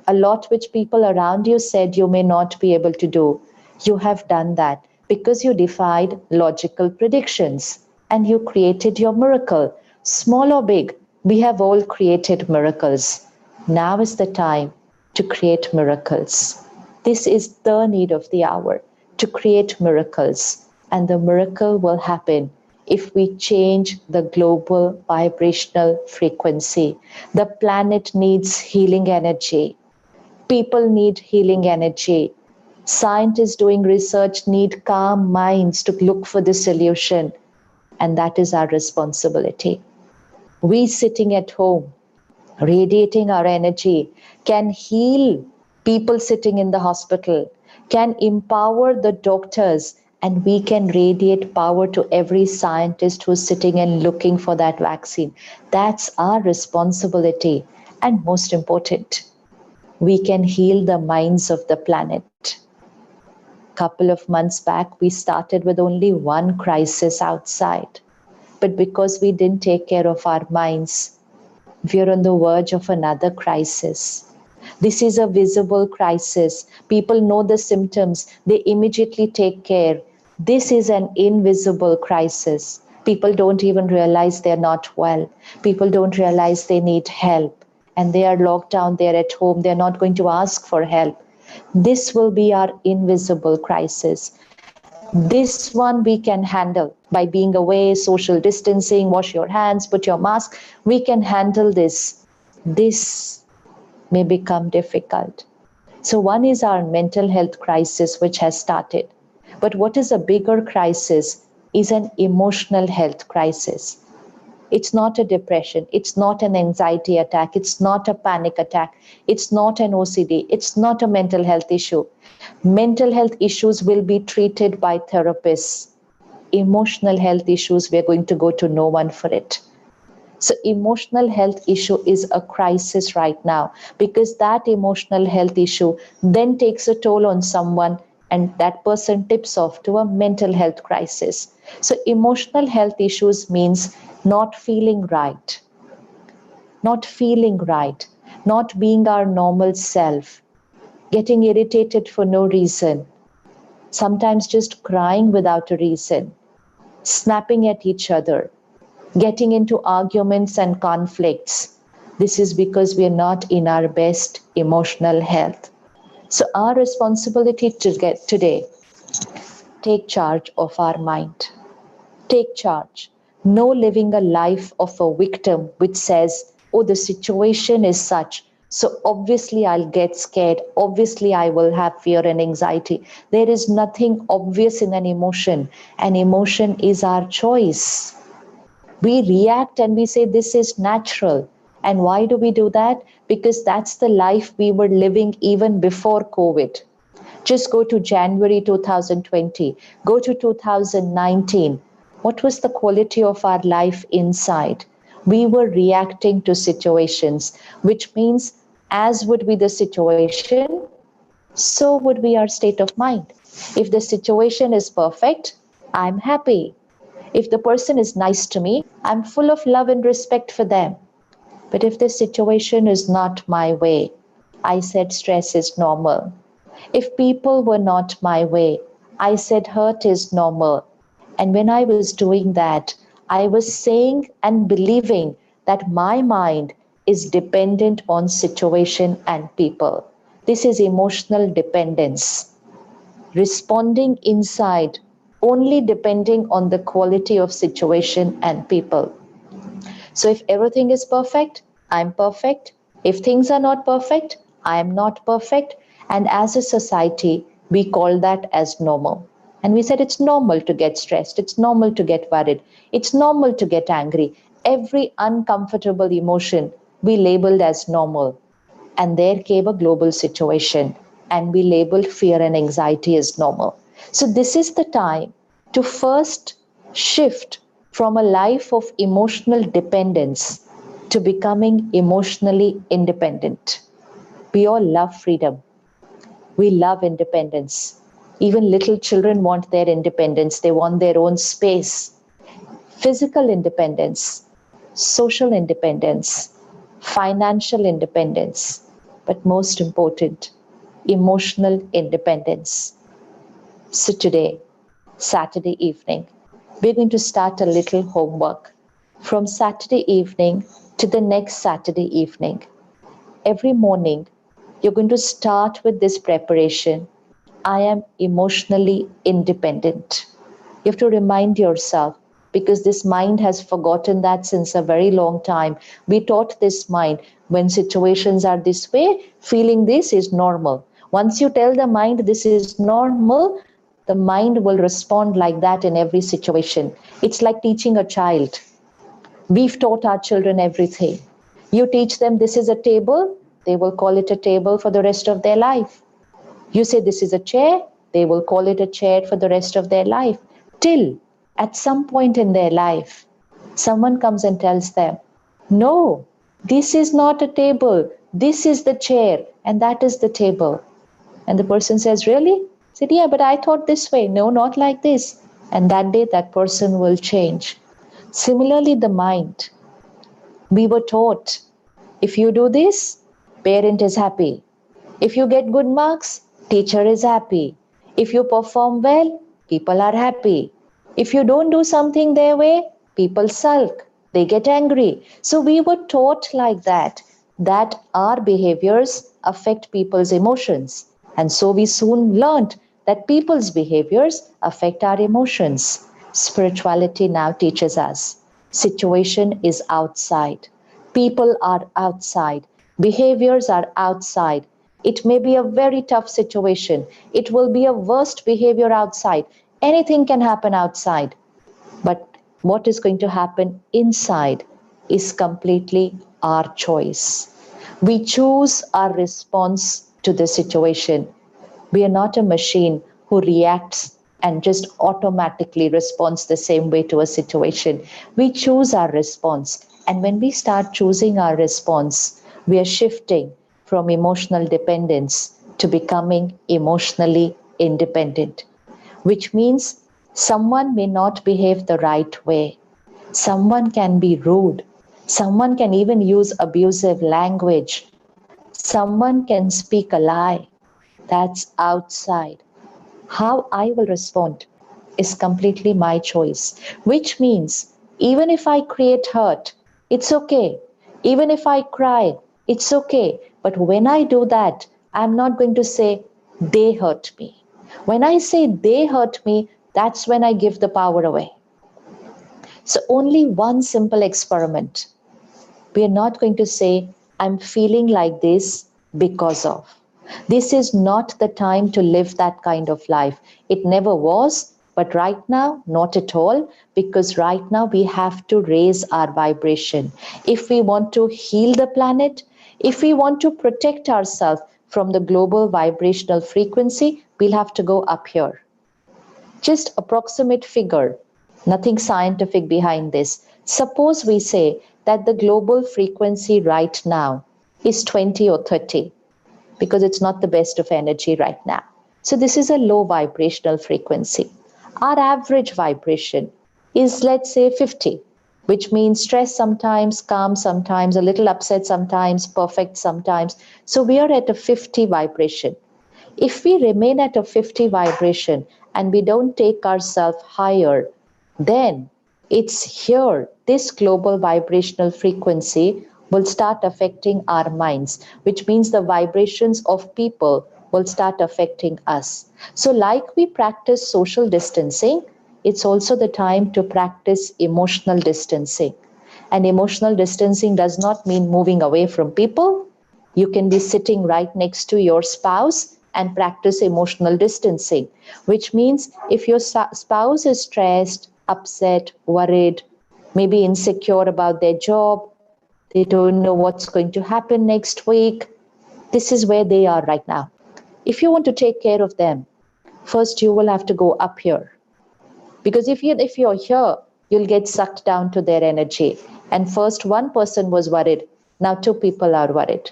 A lot which people around you said you may not be able to do. You have done that because you defied logical predictions and you created your miracle. Small or big, we have all created miracles. Now is the time to create miracles. This is the need of the hour, to create miracles. And the miracle will happen if we change the global vibrational frequency. The planet needs healing energy. People need healing energy. Scientists doing research need calm minds to look for the solution. And that is our responsibility. We sitting at home, radiating our energy, can heal people sitting in the hospital, can empower the doctors, and we can radiate power to every scientist who's sitting and looking for that vaccine. That's our responsibility. And most important, we can heal the minds of the planet. Couple of months back, we started with only one crisis outside. But because we didn't take care of our minds, we're on the verge of another crisis. This is a visible crisis. People know the symptoms. They immediately take care. This is an invisible crisis. People don't even realize they're not well. People don't realize they need help. And they are locked down, they're at home. They're not going to ask for help. This will be our invisible crisis. This one we can handle by being away, social distancing, wash your hands, put your mask. We can handle this. This may become difficult. So one is our mental health crisis, which has started. But what is a bigger crisis is an emotional health crisis. It's not a depression. It's not an anxiety attack. It's not a panic attack. It's not an OCD. It's not a mental health issue. Mental health issues will be treated by therapists. Emotional health issues, we're going to go to no one for it. So emotional health issue is a crisis right now, because that emotional health issue then takes a toll on someone, and that person tips off to a mental health crisis. So emotional health issues means not feeling right, not being our normal self, getting irritated for no reason, sometimes just crying without a reason, snapping at each other, getting into arguments and conflicts. This is because we are not in our best emotional health. So our responsibility today, take charge of our mind. Take charge. No living a life of a victim which says, oh, the situation is such, so obviously I'll get scared. Obviously I will have fear and anxiety. There is nothing obvious in an emotion. An emotion is our choice. We react and we say this is natural. And why do we do that? Because that's the life we were living even before COVID. Just go to January 2020, go to 2019. What was the quality of our life inside? We were reacting to situations, which means as would be the situation, so would be our state of mind. If the situation is perfect, I'm happy. If the person is nice to me, I'm full of love and respect for them. But if the situation is not my way, I said stress is normal. If people were not my way, I said hurt is normal. And when I was doing that, I was saying and believing that my mind is dependent on situation and people. This is emotional dependence. Responding inside, only depending on the quality of situation and people. So if everything is perfect, I'm perfect. If things are not perfect, I am not perfect. And as a society, we call that as normal. And we said it's normal to get stressed. It's normal to get worried. It's normal to get angry. Every uncomfortable emotion we labeled as normal. And there came a global situation. And we labeled fear and anxiety as normal. So this is the time to first shift from a life of emotional dependence to becoming emotionally independent. We all love freedom. We love independence. Even little children want their independence. They want their own space. Physical independence, social independence, financial independence, but most important, emotional independence. So today, Saturday evening, we're going to start a little homework from Saturday evening to the next Saturday evening. Every morning, you're going to start with this preparation. I am emotionally independent. You have to remind yourself, because this mind has forgotten that since a very long time. We taught this mind, when situations are this way, feeling this is normal. Once you tell the mind this is normal, the mind will respond like that in every situation. It's like teaching a child. We've taught our children everything. You teach them this is a table, they will call it a table for the rest of their life. You say this is a chair, they will call it a chair for the rest of their life. Till at some point in their life, someone comes and tells them, no, this is not a table, this is the chair, and that is the table. And the person says, really? Said, yeah, but I thought this way. No, not like this. And that day, that person will change. Similarly, the mind. We were taught, if you do this, parent is happy. If you get good marks, teacher is happy. If you perform well, people are happy. If you don't do something their way, people sulk. They get angry. So we were taught like that our behaviors affect people's emotions. And so we soon learned that people's behaviors affect our emotions. Spirituality now teaches us situation is outside. People are outside. Behaviors are outside. It may be a very tough situation. It will be a worst behavior outside. Anything can happen outside. But what is going to happen inside is completely our choice. We choose our response to the situation. We are not a machine who reacts and just automatically responds the same way to a situation. We choose our response. And when we start choosing our response, we are shifting from emotional dependence to becoming emotionally independent, which means someone may not behave the right way. Someone can be rude. Someone can even use abusive language. Someone can speak a lie. That's outside. How I will respond is completely my choice, which means even if I create hurt, it's okay. Even if I cry, it's okay. But when I do that, I'm not going to say they hurt me. When I say they hurt me, that's when I give the power away. So only one simple experiment. We are not going to say, I'm feeling like this because of. This is not the time to live that kind of life. It never was, but right now, not at all, because right now we have to raise our vibration. If we want to heal the planet, if we want to protect ourselves from the global vibrational frequency, we'll have to go up here. Just approximate figure, nothing scientific behind this. Suppose we say that the global frequency right now is 20 or 30, because it's not the best of energy right now. So this is a low vibrational frequency. Our average vibration is, let's say, 50, which means stress sometimes, calm sometimes, a little upset sometimes, perfect sometimes. So we are at a 50 vibration. If we remain at a 50 vibration and we don't take ourselves higher, then it's here, this global vibrational frequency will start affecting our minds, which means the vibrations of people will start affecting us. So like we practice social distancing, it's also the time to practice emotional distancing. And emotional distancing does not mean moving away from people. You can be sitting right next to your spouse and practice emotional distancing, which means if your spouse is stressed, upset, worried, maybe insecure about their job, they don't know what's going to happen next week, this is where they are right now. If you want to take care of them, first you will have to go up here. Because if you're here, you'll get sucked down to their energy. And first one person was worried, now two people are worried.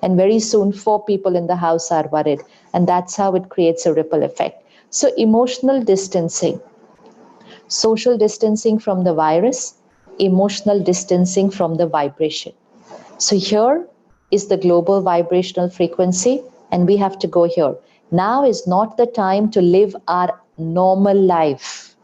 And very soon 4 people in the house are worried. And that's how it creates a ripple effect. So emotional distancing, social distancing from the virus, emotional distancing from the vibration. So here is the global vibrational frequency, and we have to go here. Now is not the time to live our normal life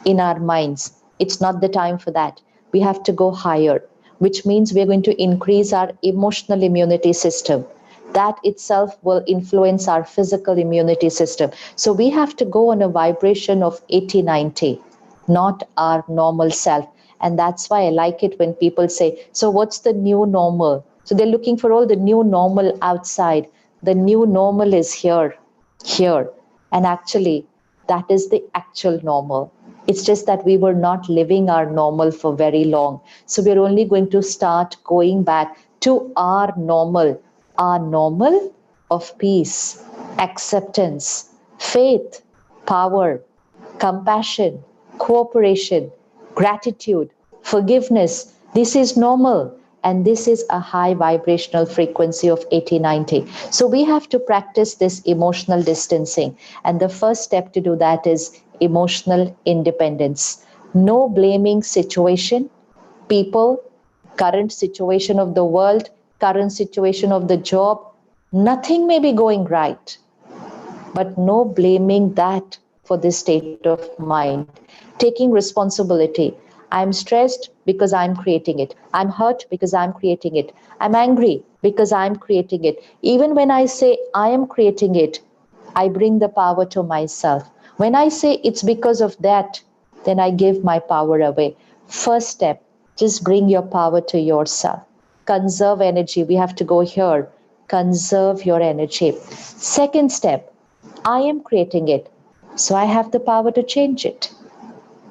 in our minds. It's not the time for that. We have to go higher, which means we're going to increase our emotional immunity system. That itself will influence our physical immunity system. So we have to go on a vibration of 80, 90. not our normal self. And that's why I like it when people say, so what's the new normal? So they're looking for all the new normal outside. The new normal is here. And actually, that is the actual normal. It's just that we were not living our normal for very long. So we're only going to start going back to our normal of peace, acceptance, faith, power, compassion, cooperation, gratitude, forgiveness. This is normal. And this is a high vibrational frequency of 80-90. So we have to practice this emotional distancing. And the first step to do that is emotional independence. No blaming situation, people, current situation of the world, current situation of the job. Nothing may be going right, but no blaming that for this state of mind. Taking responsibility. I'm stressed because I'm creating it. I'm hurt because I'm creating it. I'm angry because I'm creating it. Even when I say I am creating it, I bring the power to myself. When I say it's because of that, then I give my power away. First step, just bring your power to yourself. Conserve energy. We have to go here. Conserve your energy. Second step, I am creating it. So I have the power to change it.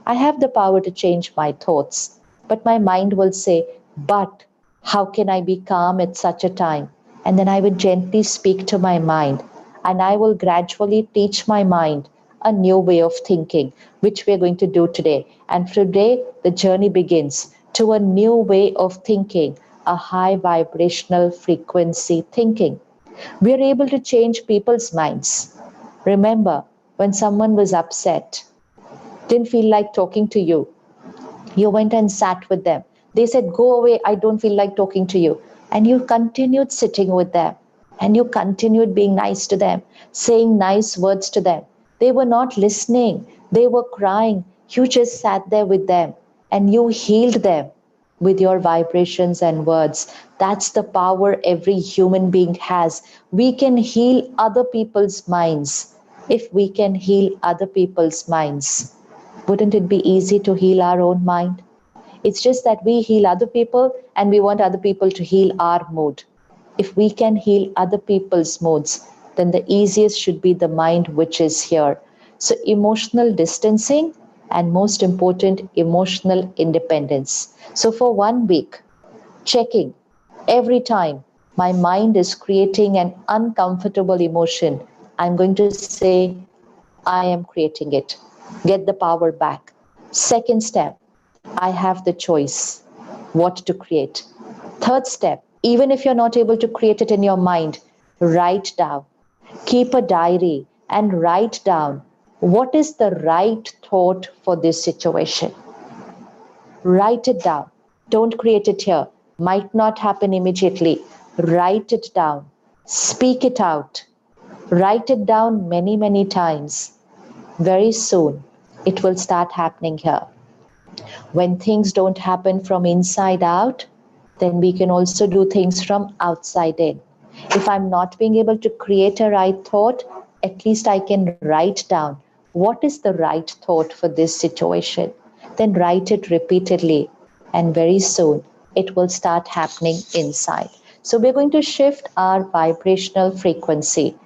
I have the power to change my thoughts. But my mind will say, but how can I be calm at such a time? And then I will gently speak to my mind. And I will gradually teach my mind a new way of thinking, which we are going to do today. And today, the journey begins to a new way of thinking, a high vibrational frequency thinking. We are able to change people's minds. Remember, when someone was upset, didn't feel like talking to you, you went and sat with them. They said, go away, I don't feel like talking to you. And you continued sitting with them. And you continued being nice to them, saying nice words to them. They were not listening. They were crying. You just sat there with them and you healed them with your vibrations and words. That's the power every human being has. We can heal other people's minds. If we can heal other people's minds, wouldn't it be easy to heal our own mind? It's just that we heal other people and we want other people to heal our mood. If we can heal other people's moods, then the easiest should be the mind which is here. So emotional distancing and most important, emotional independence. So for 1 week, checking every time my mind is creating an uncomfortable emotion, I'm going to say, I am creating it. Get the power back. Second step, I have the choice what to create. Third step, even if you're not able to create it in your mind, write down. Keep a diary and write down what is the right thought for this situation. Write it down. Don't create it here. Might not happen immediately. Write it down. Speak it out. Write it down many, many times. Very soon, it will start happening here. When things don't happen from inside out, then we can also do things from outside in. If I'm not being able to create a right thought, at least I can write down what is the right thought for this situation. Then write it repeatedly, and very soon it will start happening inside. So we're going to shift our vibrational frequency.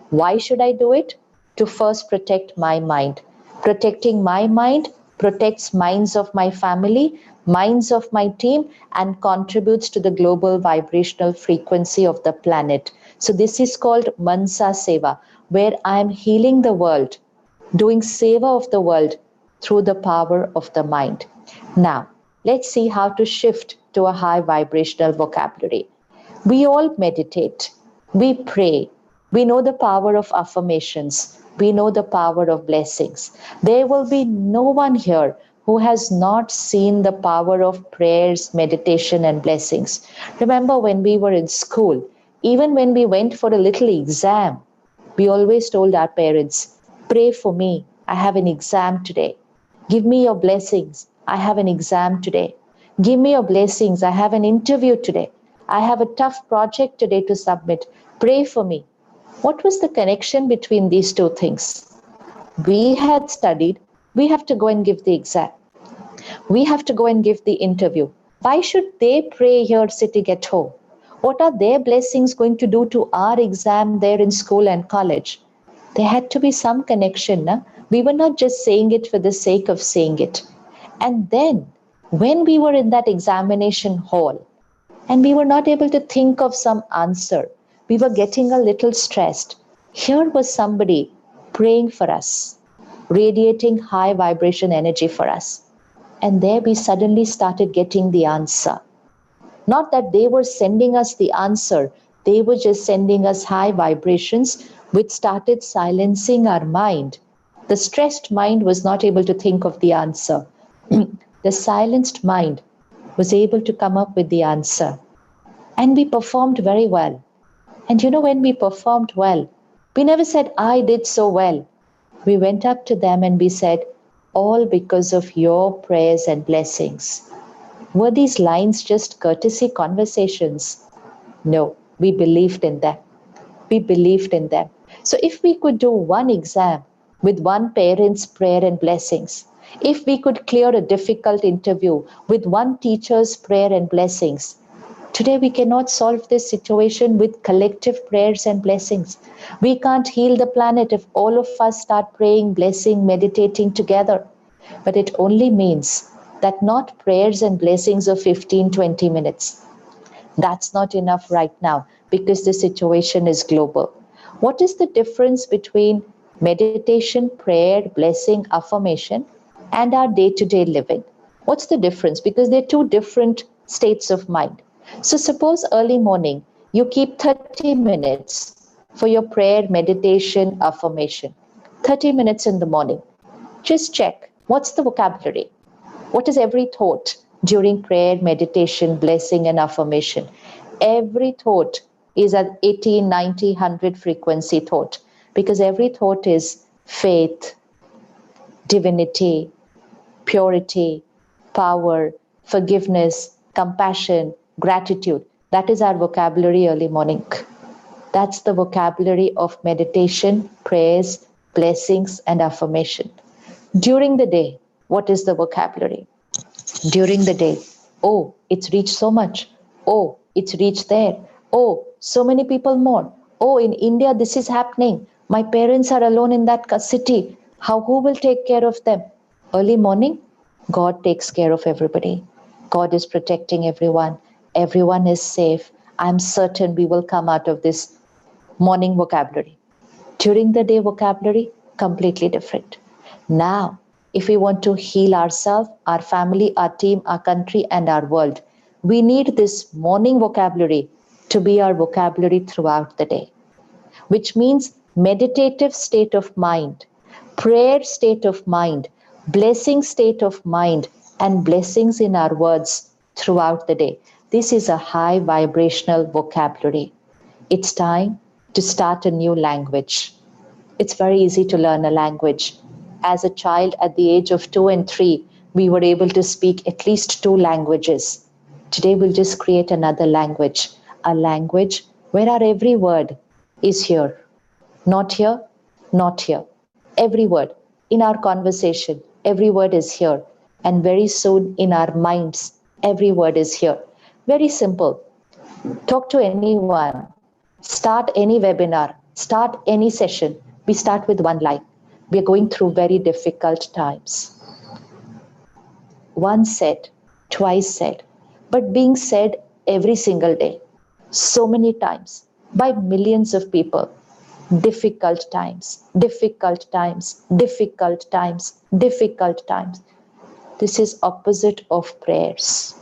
Why should I do it? To first protect my mind. Protecting my mind protects minds of my family, minds of my team, and contributes to the global vibrational frequency of the planet. So this is called Mansa Seva, where I am healing the world, doing seva of the world through the power of the mind. Now, let's see how to shift to a high vibrational vocabulary. We all meditate, we pray, we know the power of affirmations, we know the power of blessings. There will be no one here who has not seen the power of prayers, meditation, and blessings. Remember when we were in school, even when we went for a little exam, we always told our parents, pray for me, I have an exam today. Give me your blessings, I have an exam today. Give me your blessings, I have an interview today. I have a tough project today to submit. Pray for me. What was the connection between these two things? We had studied We have to go and give the exam. We have to go and give the interview. Why should they pray here sitting at home? What are their blessings going to do to our exam there in school and college? There had to be some connection. Na? We were not just saying it for the sake of saying it. And then, when we were in that examination hall, and we were not able to think of some answer, we were getting a little stressed. Here was somebody praying for us, radiating high vibration energy for us. And there we suddenly started getting the answer. Not that they were sending us the answer, they were just sending us high vibrations which started silencing our mind. The stressed mind was not able to think of the answer. The silenced mind was able to come up with the answer. And we performed very well. And you know, when we performed well, we never said, I did so well. We went up to them and we said, all because of your prayers and blessings. Were these lines just courtesy conversations? No, we believed in them. We believed in them. So if we could do one exam with one parent's prayer and blessings, if we could clear a difficult interview with one teacher's prayer and blessings, today we cannot solve this situation with collective prayers and blessings. We can't heal the planet if all of us start praying, blessing, meditating together. But it only means that not prayers and blessings of 15-20 minutes. That's not enough right now because the situation is global. What is the difference between meditation, prayer, blessing, affirmation, and our day-to-day living? What's the difference? Because they're two different states of mind. So suppose early morning, you keep 30 minutes for your prayer, meditation, affirmation. 30 minutes in the morning. Just check, what's the vocabulary? What is every thought during prayer, meditation, blessing, and affirmation? Every thought is at 80, 90, 100 frequency thought, because every thought is faith, divinity, purity, power, forgiveness, compassion, gratitude. That is our vocabulary early morning. That's the vocabulary of meditation, prayers, blessings, and affirmation. During the day, what is the vocabulary? During the day, oh, it's reached so much. Oh, it's reached there. Oh, so many people more. Oh, in India, this is happening. My parents are alone in that city. Who will take care of them? Early morning, God takes care of everybody. God is protecting everyone. Everyone is safe. I'm certain we will come out of this morning vocabulary. During the day vocabulary, completely different. Now, if we want to heal ourselves, our family, our team, our country, and our world, we need this morning vocabulary to be our vocabulary throughout the day, which means meditative state of mind, prayer state of mind, blessing state of mind, and blessings in our words throughout the day. This is a high vibrational vocabulary. It's time to start a new language. It's very easy to learn a language. As a child at the age of 2 and 3, we were able to speak at least 2 languages. Today we'll just create another language, a language where our every word is here. Not here, not here. Every word in our conversation, every word is here. And very soon in our minds, every word is here. Very simple. Talk to anyone. Start any webinar. Start any session. We start with one line. We are going through very difficult times. Once said, twice said, but being said every single day, so many times, by millions of people. Difficult times, difficult times, difficult times, difficult times. This is opposite of prayers.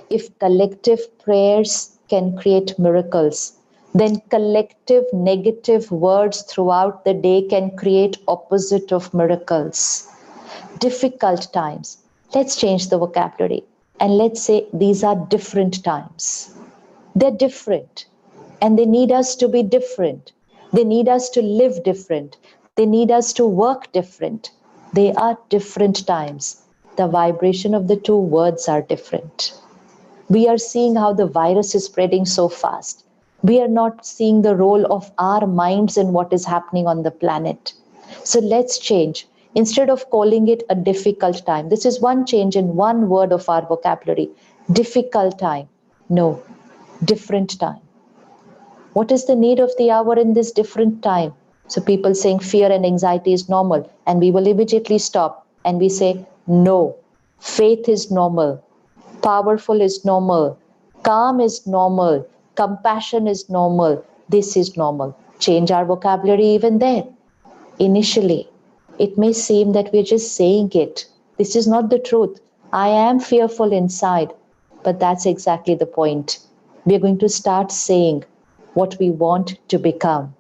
If collective prayers can create miracles, then collective negative words throughout the day can create opposite of miracles. Difficult times. Let's change the vocabulary and let's say these are different times. They're different and they need us to be different. They need us to live different. They need us to work different. They are different times. The vibration of the two words are different. We are seeing how the virus is spreading so fast. We are not seeing the role of our minds in what is happening on the planet. So let's change. instead of calling it a difficult time. This is one change in one word of our vocabulary. Difficult time. No, different time. What is the need of the hour in this different time? So people saying fear and anxiety is normal, and we will immediately stop and we say, no, faith is normal, powerful is normal, calm is normal, compassion is normal, this is normal. Change our vocabulary even there. Initially, it may seem that we're just saying it. This is not the truth. I am fearful inside, but that's exactly the point. We're going to start saying what we want to become.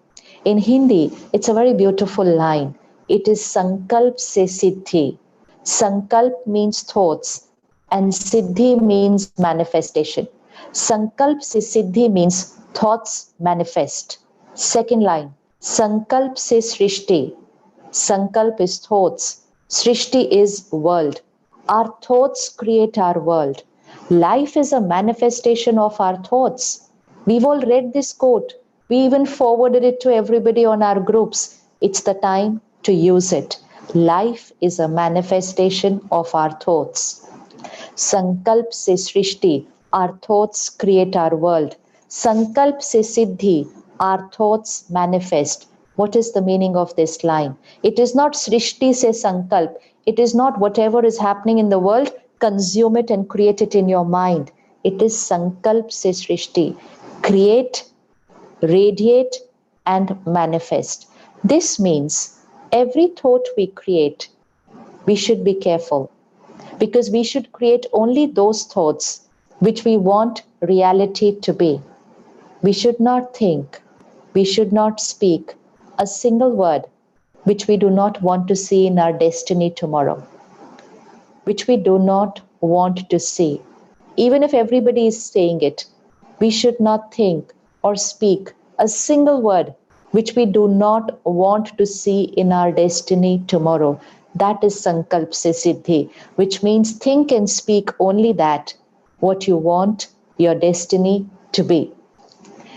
In Hindi, it's a very beautiful line. It is Sankalp se Siddhi. Sankalp means thoughts and Siddhi means manifestation. Sankalp se Siddhi means thoughts manifest. Second line, Sankalp se Srishti. Sankalp is thoughts. Srishti is world. Our thoughts create our world. Life is a manifestation of our thoughts. We've all read this quote. We even forwarded it to everybody on our groups. It's the time to use it. Life is a manifestation of our thoughts. Sankalp se Srishti, our thoughts create our world. Sankalp se Siddhi, our thoughts manifest. What is the meaning of this line? It is not Srishti se Sankalp. It is not whatever is happening in the world, consume it and create it in your mind. It is Sankalp se Srishti. Create, radiate, and manifest. This means every thought we create, we should be careful, because we should create only those thoughts which we want reality to be. We should not think, we should not speak a single word which we do not want to see in our destiny tomorrow, which we do not want to see. Even if everybody is saying it, we should not think or speak a single word which we do not want to see in our destiny tomorrow. That is Sankalp se Siddhi, which means think and speak only that what you want your destiny to be.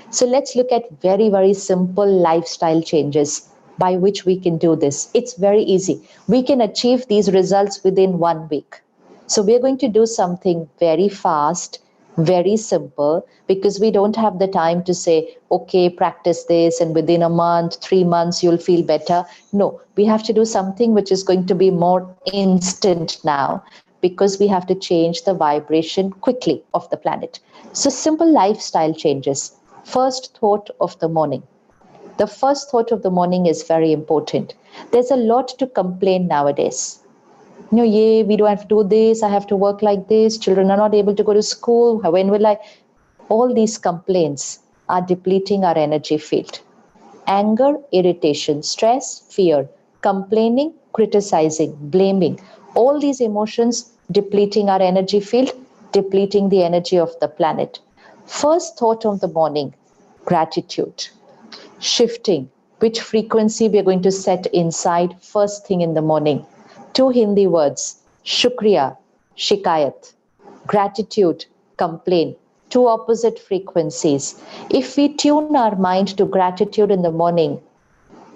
So let's look at very, very simple lifestyle changes by which we can do this. It's very easy. We can achieve these results within 1 week. So we're going to do something very fast, very simple, because we don't have the time to say, okay, practice this and within a month, 3 months, you'll feel better. No, we have to do something which is going to be more instant now, because we have to change the vibration quickly of the planet. So simple lifestyle changes. First thought of the morning. The first thought of the morning is very important. There's a lot to complain nowadays. We don't have to do this, I have to work like this, children are not able to go to school, when will I? All these complaints are depleting our energy field. Anger, irritation, stress, fear, complaining, criticizing, blaming, all these emotions depleting our energy field, depleting the energy of the planet. First thought of the morning, gratitude. Shifting which frequency we are going to set inside first thing in the morning. 2 Hindi words, shukriya, shikayat, gratitude, complain. 2 opposite frequencies. If we tune our mind to gratitude in the morning,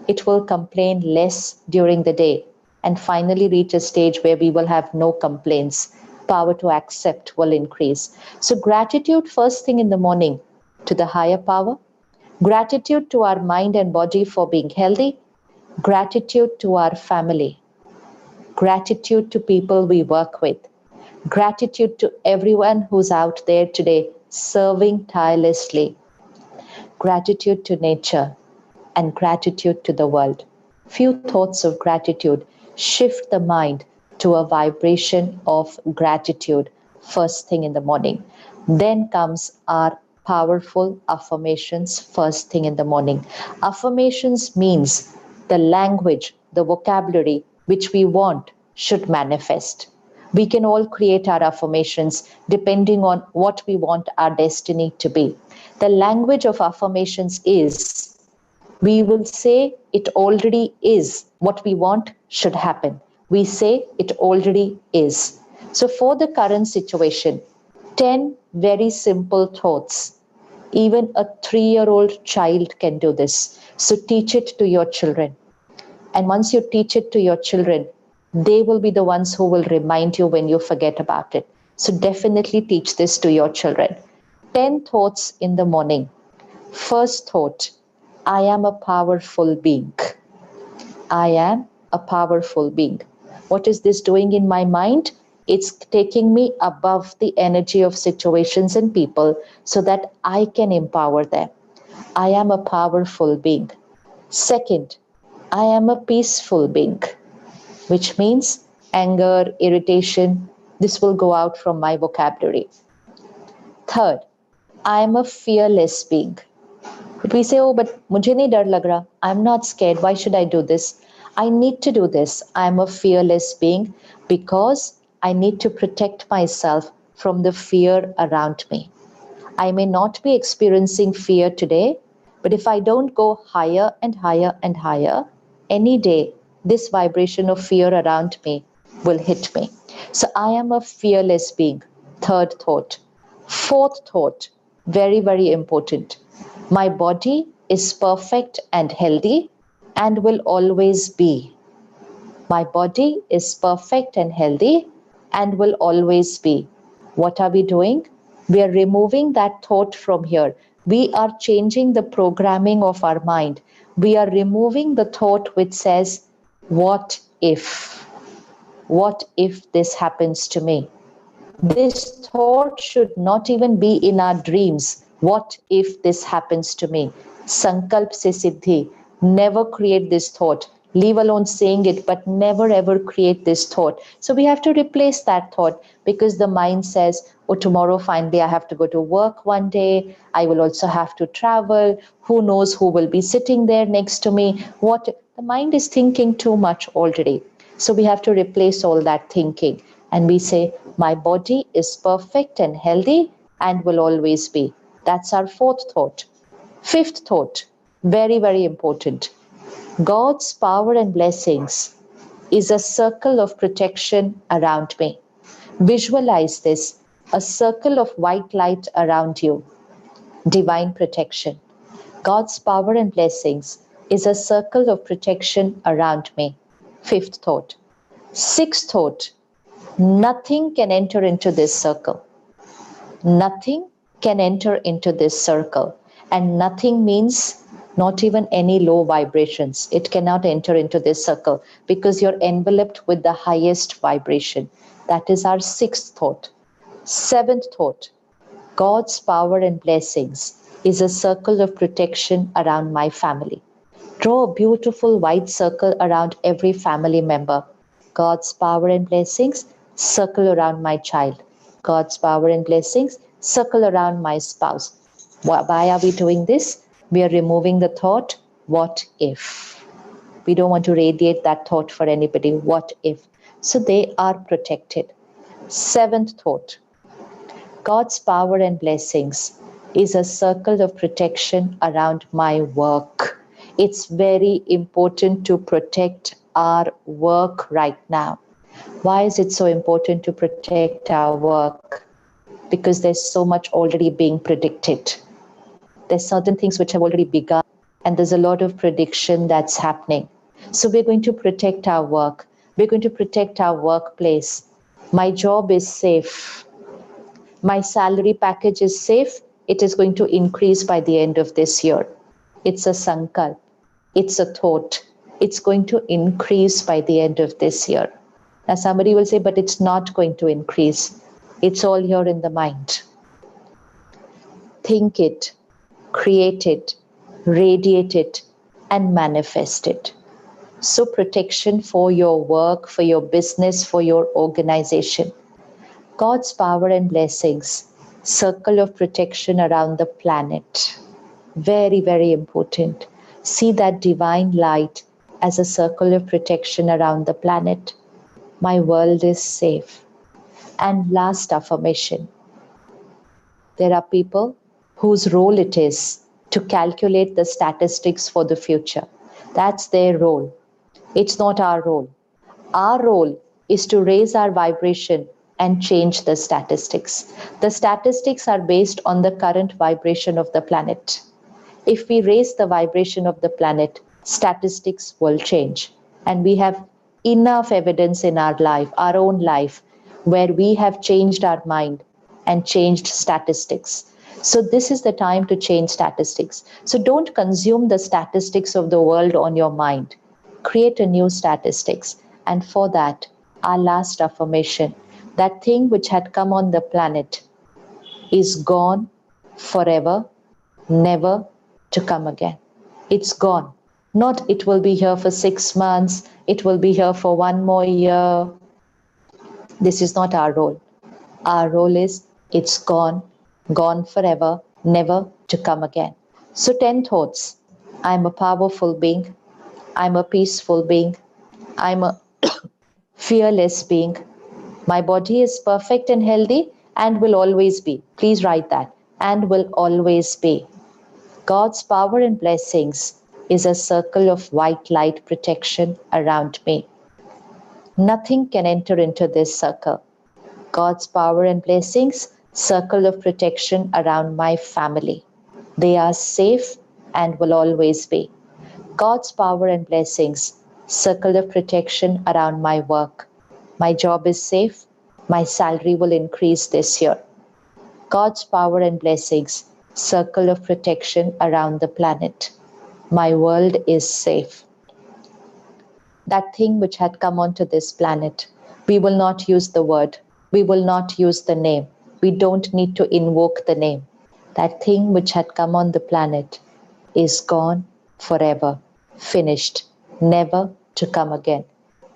it will complain less during the day and finally reach a stage where we will have no complaints. Power to accept will increase. So gratitude first thing in the morning to the higher power. Gratitude to our mind and body for being healthy. Gratitude to our family. Gratitude to people we work with. Gratitude to everyone who's out there today serving tirelessly. Gratitude to nature and gratitude to the world. Few thoughts of gratitude. Shift the mind to a vibration of gratitude first thing in the morning. Then comes our powerful affirmations first thing in the morning. Affirmations means the language, the vocabulary which we want should manifest. We can all create our affirmations depending on what we want our destiny to be. The language of affirmations is, we will say it already is. What we want should happen. We say it already is. So for the current situation, 10 very simple thoughts. Even a 3-year-old child can do this. So teach it to your children. And once you teach it to your children, they will be the ones who will remind you when you forget about it. So definitely teach this to your children. 10 thoughts in the morning. First thought, I am a powerful being. I am a powerful being. What is this doing in my mind? It's taking me above the energy of situations and people so that I can empower them. I am a powerful being. Second, I am a peaceful being, which means anger, irritation, this will go out from my vocabulary. Third, I am a fearless being. We say, oh, but mujhe nahi dar lag raha. I'm not scared. Why should I do this? I need to do this. I'm a fearless being because I need to protect myself from the fear around me. I may not be experiencing fear today, but if I don't go higher and higher and higher, any day, this vibration of fear around me will hit me. So I am a fearless being. Third thought. Fourth thought, very, very important. My body is perfect and healthy and will always be. My body is perfect and healthy and will always be. What are we doing? We are removing that thought from here. We are changing the programming of our mind. We are removing the thought which says, what if? What if this happens to me? This thought should not even be in our dreams. What if this happens to me? Sankalp se siddhi. Never create this thought. Leave alone saying it, but never ever create this thought. So we have to replace that thought because the mind says, oh, tomorrow finally I have to go to work one day. I will also have to travel. Who knows who will be sitting there next to me? What? The mind is thinking too much already. So we have to replace all that thinking. And we say, my body is perfect and healthy and will always be. That's our fourth thought. Fifth thought, very, very important. God's power and blessings is a circle of protection around me. Visualize this, a circle of white light around you. Divine protection. God's power and blessings is a circle of protection around me. Fifth thought. Sixth thought. Nothing can enter into this circle. Nothing can enter into this circle. And nothing means not even any low vibrations. It cannot enter into this circle because you're enveloped with the highest vibration. That is our sixth thought. Seventh thought. God's power and blessings is a circle of protection around my family. Draw a beautiful white circle around every family member. God's power and blessings circle around my child. God's power and blessings circle around my spouse. Why are we doing this? We are removing the thought, what if? We don't want to radiate that thought for anybody, what if? So they are protected. Seventh thought, God's power and blessings is a circle of protection around my work. It's very important to protect our work right now. Why is it so important to protect our work? Because there's so much already being predicted. There's certain things which have already begun, and there's a lot of prediction that's happening. So we're going to protect our work. We're going to protect our workplace. My job is safe. My salary package is safe. It is going to increase by the end of this year. It's a sankalp. It's a thought. It's going to increase by the end of this year. Now somebody will say, but it's not going to increase. It's all here in the mind. Think it, create it, radiate it, and manifest it. So protection for your work, for your business, for your organization. God's power and blessings, circle of protection around the planet. Very, very important. See that divine light as a circle of protection around the planet. My world is safe. And last affirmation. There are people whose role it is to calculate the statistics for the future. That's their role. It's not our role. Our role is to raise our vibration and change the statistics. The statistics are based on the current vibration of the planet. If we raise the vibration of the planet, statistics will change. And we have enough evidence in our life, our own life, where we have changed our mind and changed statistics. So this is the time to change statistics. So don't consume the statistics of the world on your mind. Create a new statistics. And for that, our last affirmation, that thing which had come on the planet is gone forever, never to come again. It's gone. Not it will be here for 6 months, it will be here for 1 more year. This is not our role. Our role is it's gone, gone forever, never to come again. So 10 thoughts. I'm a powerful being. I'm a peaceful being. I'm a fearless being. My body is perfect and healthy and will always be. Please write that. And will always be. God's power and blessings is a circle of white light protection around me. Nothing can enter into this circle. God's power and blessings, circle of protection around my family. They are safe and will always be. God's power and blessings, circle of protection around my work. My job is safe. My salary will increase this year. God's power and blessings, circle of protection around the planet. My world is safe. That thing which had come onto this planet, we will not use the word. We will not use the name. We don't need to invoke the name. That thing which had come on the planet is gone forever, finished, never to come again.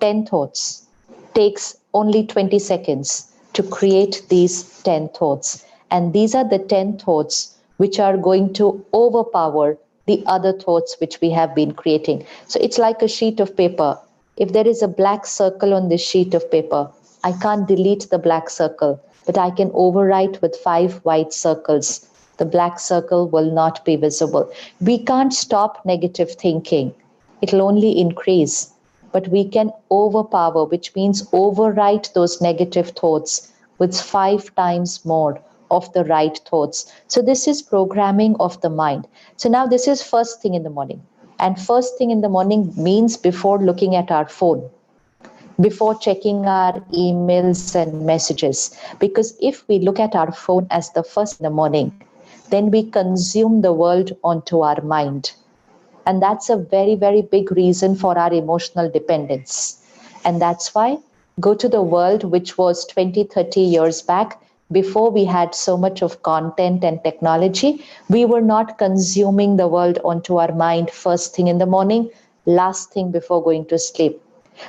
10 thoughts. Takes only 20 seconds to create these 10 thoughts. And these are the 10 thoughts which are going to overpower the other thoughts which we have been creating. So it's like a sheet of paper. If there is a black circle on this sheet of paper, I can't delete the black circle, but I can overwrite with 5 white circles. The black circle will not be visible. We can't stop negative thinking. It'll only increase. But we can overpower, which means overwrite those negative thoughts with 5 times more of the right thoughts. So this is programming of the mind. So now this is first thing in the morning. And first thing in the morning means before looking at our phone, before checking our emails and messages. Because if we look at our phone as the first in the morning, then we consume the world onto our mind. And that's a very, very big reason for our emotional dependence. And that's why go to the world which was 20, 30 years back, before we had so much of content and technology, we were not consuming the world onto our mind first thing in the morning, last thing before going to sleep.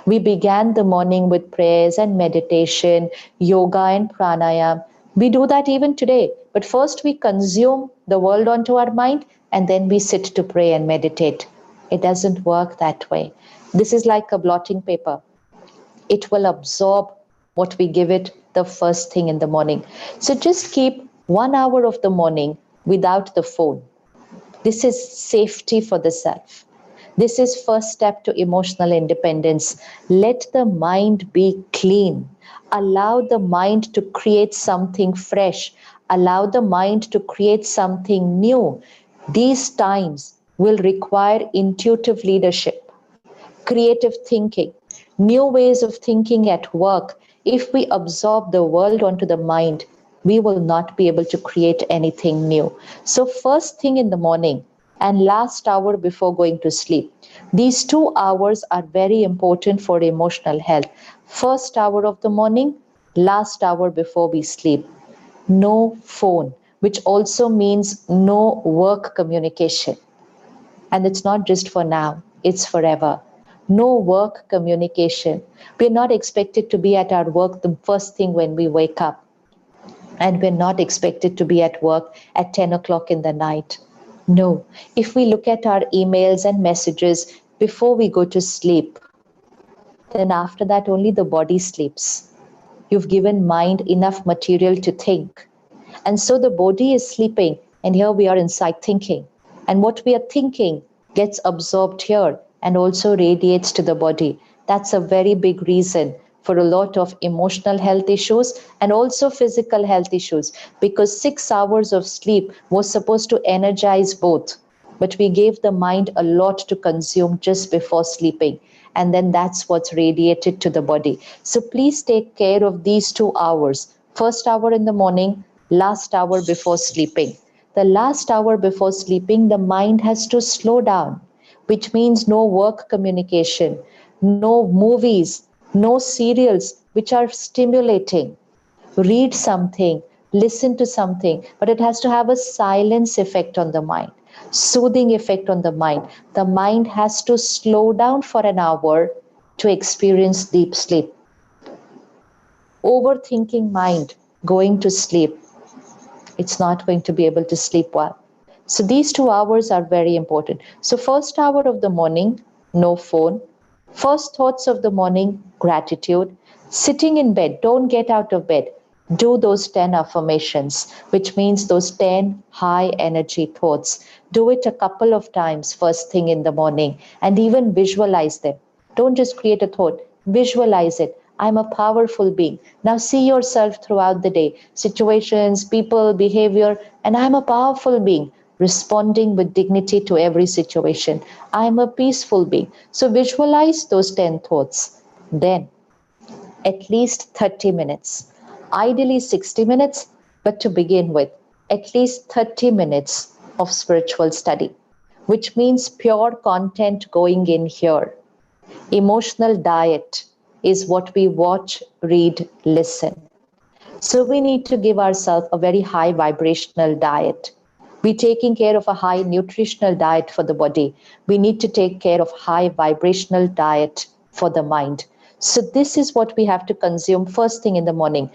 We began the morning with prayers and meditation, yoga and pranayam. We do that even today. But first we consume the world onto our mind and then we sit to pray and meditate. It doesn't work that way. This is like a blotting paper. It will absorb what we give it the first thing in the morning. So just keep 1 hour of the morning without the phone. This is safety for the self. This is first step to emotional independence. Let the mind be clean. Allow the mind to create something fresh. Allow the mind to create something new. These times will require intuitive leadership, creative thinking, new ways of thinking at work. If we absorb the world onto the mind, we will not be able to create anything new. So first thing in the morning and last hour before going to sleep. These 2 hours are very important for emotional health. First hour of the morning, last hour before we sleep. No phone, which also means no work communication. And it's not just for now, it's forever. No work communication. We're not expected to be at our work the first thing when we wake up. And we're not expected to be at work at 10 o'clock in the night. No. If we look at our emails and messages before we go to sleep, then after that only the body sleeps. You've given mind enough material to think. And so the body is sleeping, and here we are inside thinking. And what we are thinking gets absorbed here and also radiates to the body. That's a very big reason for a lot of emotional health issues and also physical health issues, because 6 hours of sleep was supposed to energize both. But we gave the mind a lot to consume just before sleeping. and then that's what's radiated to the body. So please take care of these 2 hours. First hour in the morning, last hour before sleeping. The last hour before sleeping, the mind has to slow down, which means no work communication, no movies, no serials which are stimulating. Read something, listen to something, but it has to have a silence effect on the mind, soothing effect on the mind. The mind has to slow down for an hour to experience deep sleep. Overthinking mind going to sleep, it's not going to be able to sleep well. So these 2 hours are very important. So first hour of the morning, no phone. First thoughts of the morning, gratitude. Sitting in bed, don't get out of bed. Do those 10 affirmations, which means those 10 high energy thoughts. Do it a couple of times first thing in the morning and even visualize them. Don't just create a thought, visualize it. I'm a powerful being. Now see yourself throughout the day, situations, people, behavior, and I'm a powerful being, responding with dignity to every situation. I'm a peaceful being. So visualize those 10 thoughts. Then at least 30 minutes, ideally 60 minutes, but to begin with, at least 30 minutes of spiritual study, which means pure content going in here. Emotional diet is what we watch, read, listen. So we need to give ourselves a very high vibrational diet. We're taking care of a high nutritional diet for the body. We need to take care of high vibrational diet for the mind. So this is what we have to consume first thing in the morning.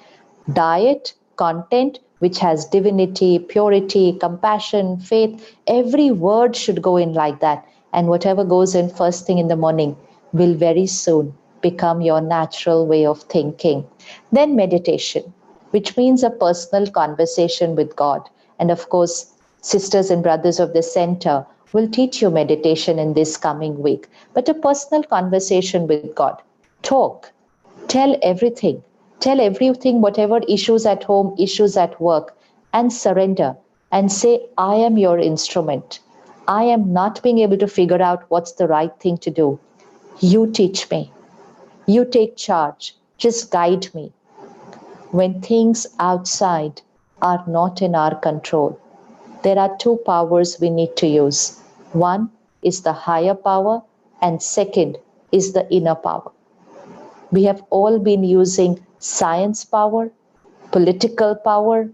Diet, content, which has divinity, purity, compassion, faith. Every word should go in like that. And whatever goes in first thing in the morning will very soon become your natural way of thinking. Then meditation, which means a personal conversation with God. And of course, sisters and brothers of the center will teach you meditation in this coming week. But a personal conversation with God. Talk. Tell everything. Tell everything, whatever issues at home, issues at work, and surrender and say, I am your instrument. I am not being able to figure out what's the right thing to do. You teach me. You take charge. Just guide me. When things outside are not in our control, there are 2 powers we need to use. One is the higher power, and second is the inner power. We have all been using science power, political power,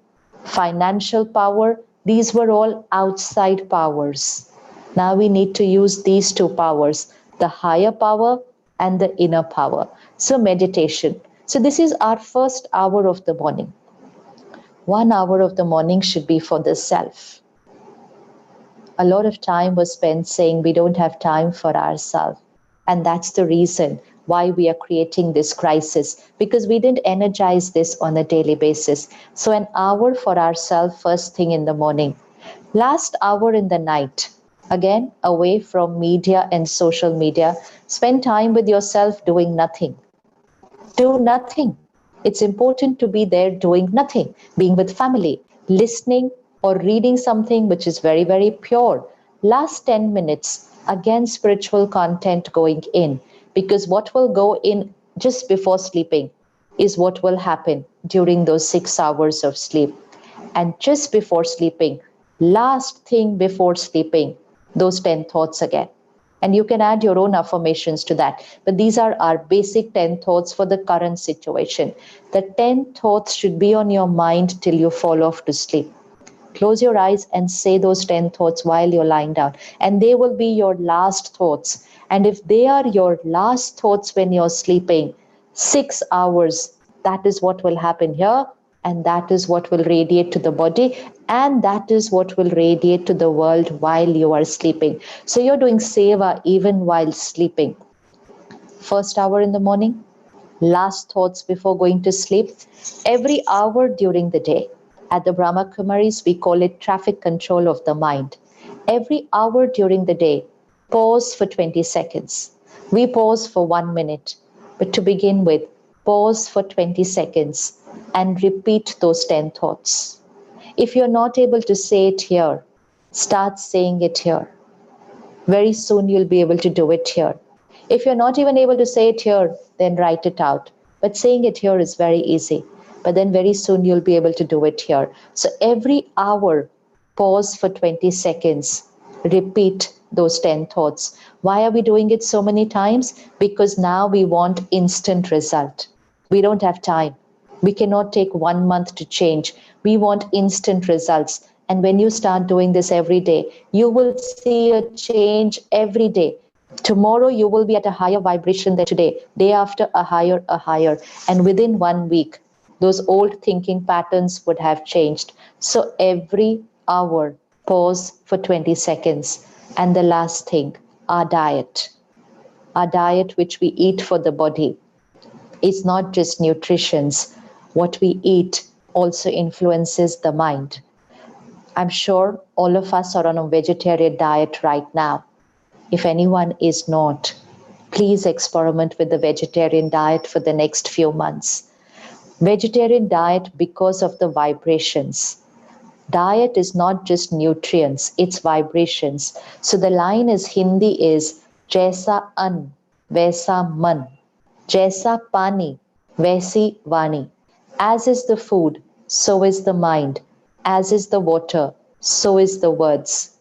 financial power. These were all outside powers. Now we need to use these 2 powers, the higher power and the inner power. So meditation. So this is our first hour of the morning. 1 hour of the morning should be for the self. A lot of time was spent saying we don't have time for ourselves. And that's the reason why we are creating this crisis, because we didn't energize this on a daily basis. So an hour for ourselves first thing in the morning. Last hour in the night, again, away from media and social media, spend time with yourself doing nothing. Do nothing. It's important to be there doing nothing, being with family, listening or reading something which is very, very pure. Last 10 minutes, again, spiritual content going in, because what will go in just before sleeping is what will happen during those 6 hours of sleep. And just before sleeping, last thing before sleeping, those 10 thoughts again. And you can add your own affirmations to that. But these are our basic 10 thoughts for the current situation. The 10 thoughts should be on your mind till you fall off to sleep. Close your eyes and say those 10 thoughts while you're lying down. And they will be your last thoughts. And if they are your last thoughts when you're sleeping, 6 hours, that is what will happen here. And that is what will radiate to the body. And that is what will radiate to the world while you are sleeping. So you're doing seva even while sleeping. First hour in the morning, last thoughts before going to sleep, every hour during the day. At the Brahmakumaris, we call it traffic control of the mind. Every hour during the day, pause for 20 seconds. We pause for 1 minute. But to begin with, pause for 20 seconds and repeat those 10 thoughts. If you're not able to say it here, start saying it here. Very soon you'll be able to do it here. If you're not even able to say it here, then write it out. But saying it here is very easy. But then very soon you'll be able to do it here. So every hour, pause for 20 seconds. Repeat those 10 thoughts. Why are we doing it so many times? Because now we want instant result. We don't have time. We cannot take 1 month to change. We want instant results. And when you start doing this every day, you will see a change every day. Tomorrow you will be at a higher vibration than today. Day after, a higher, a higher. And within 1 week, those old thinking patterns would have changed. So every hour, pause for 20 seconds. And the last thing, our diet. Our diet, which we eat for the body, is not just nutritions. What we eat also influences the mind. I'm sure all of us are on a vegetarian diet right now. If anyone is not, please experiment with the vegetarian diet for the next few months. Vegetarian diet because of the vibrations. Diet is not just nutrients, it's vibrations. So the line is Hindi is Jaisa an, Vaisa man. Jaisa pani, Vaisi vani. As is the food, so is the mind. As is the water, so is the words.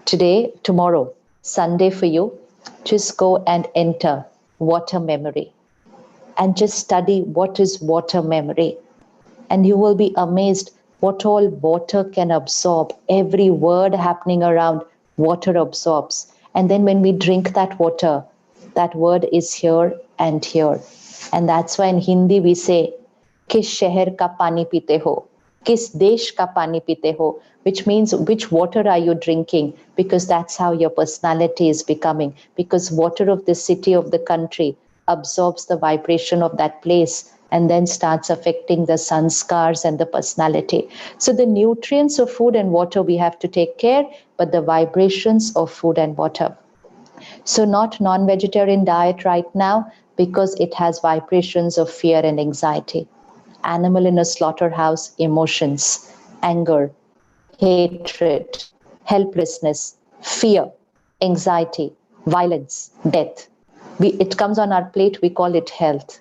Today, tomorrow, Sunday for you, just go and enter water memory and just study what is water memory. And you will be amazed what all water can absorb. Every word happening around, water absorbs. And then when we drink that water, that word is here and here. And that's why in Hindi we say, Kis sheher ka pani pite ho? Kis desh ka pani pite ho? Which means which water are you drinking? Because that's how your personality is becoming. Because water of the city, of the country, absorbs the vibration of that place and then starts affecting the sanskars and the personality. So the nutrients of food and water we have to take care, but the vibrations of food and water. So not non-vegetarian diet right now because it has vibrations of fear and anxiety. Animal in a slaughterhouse, emotions, anger, hatred, helplessness, fear, anxiety, violence, death. It comes on our plate, we call it health.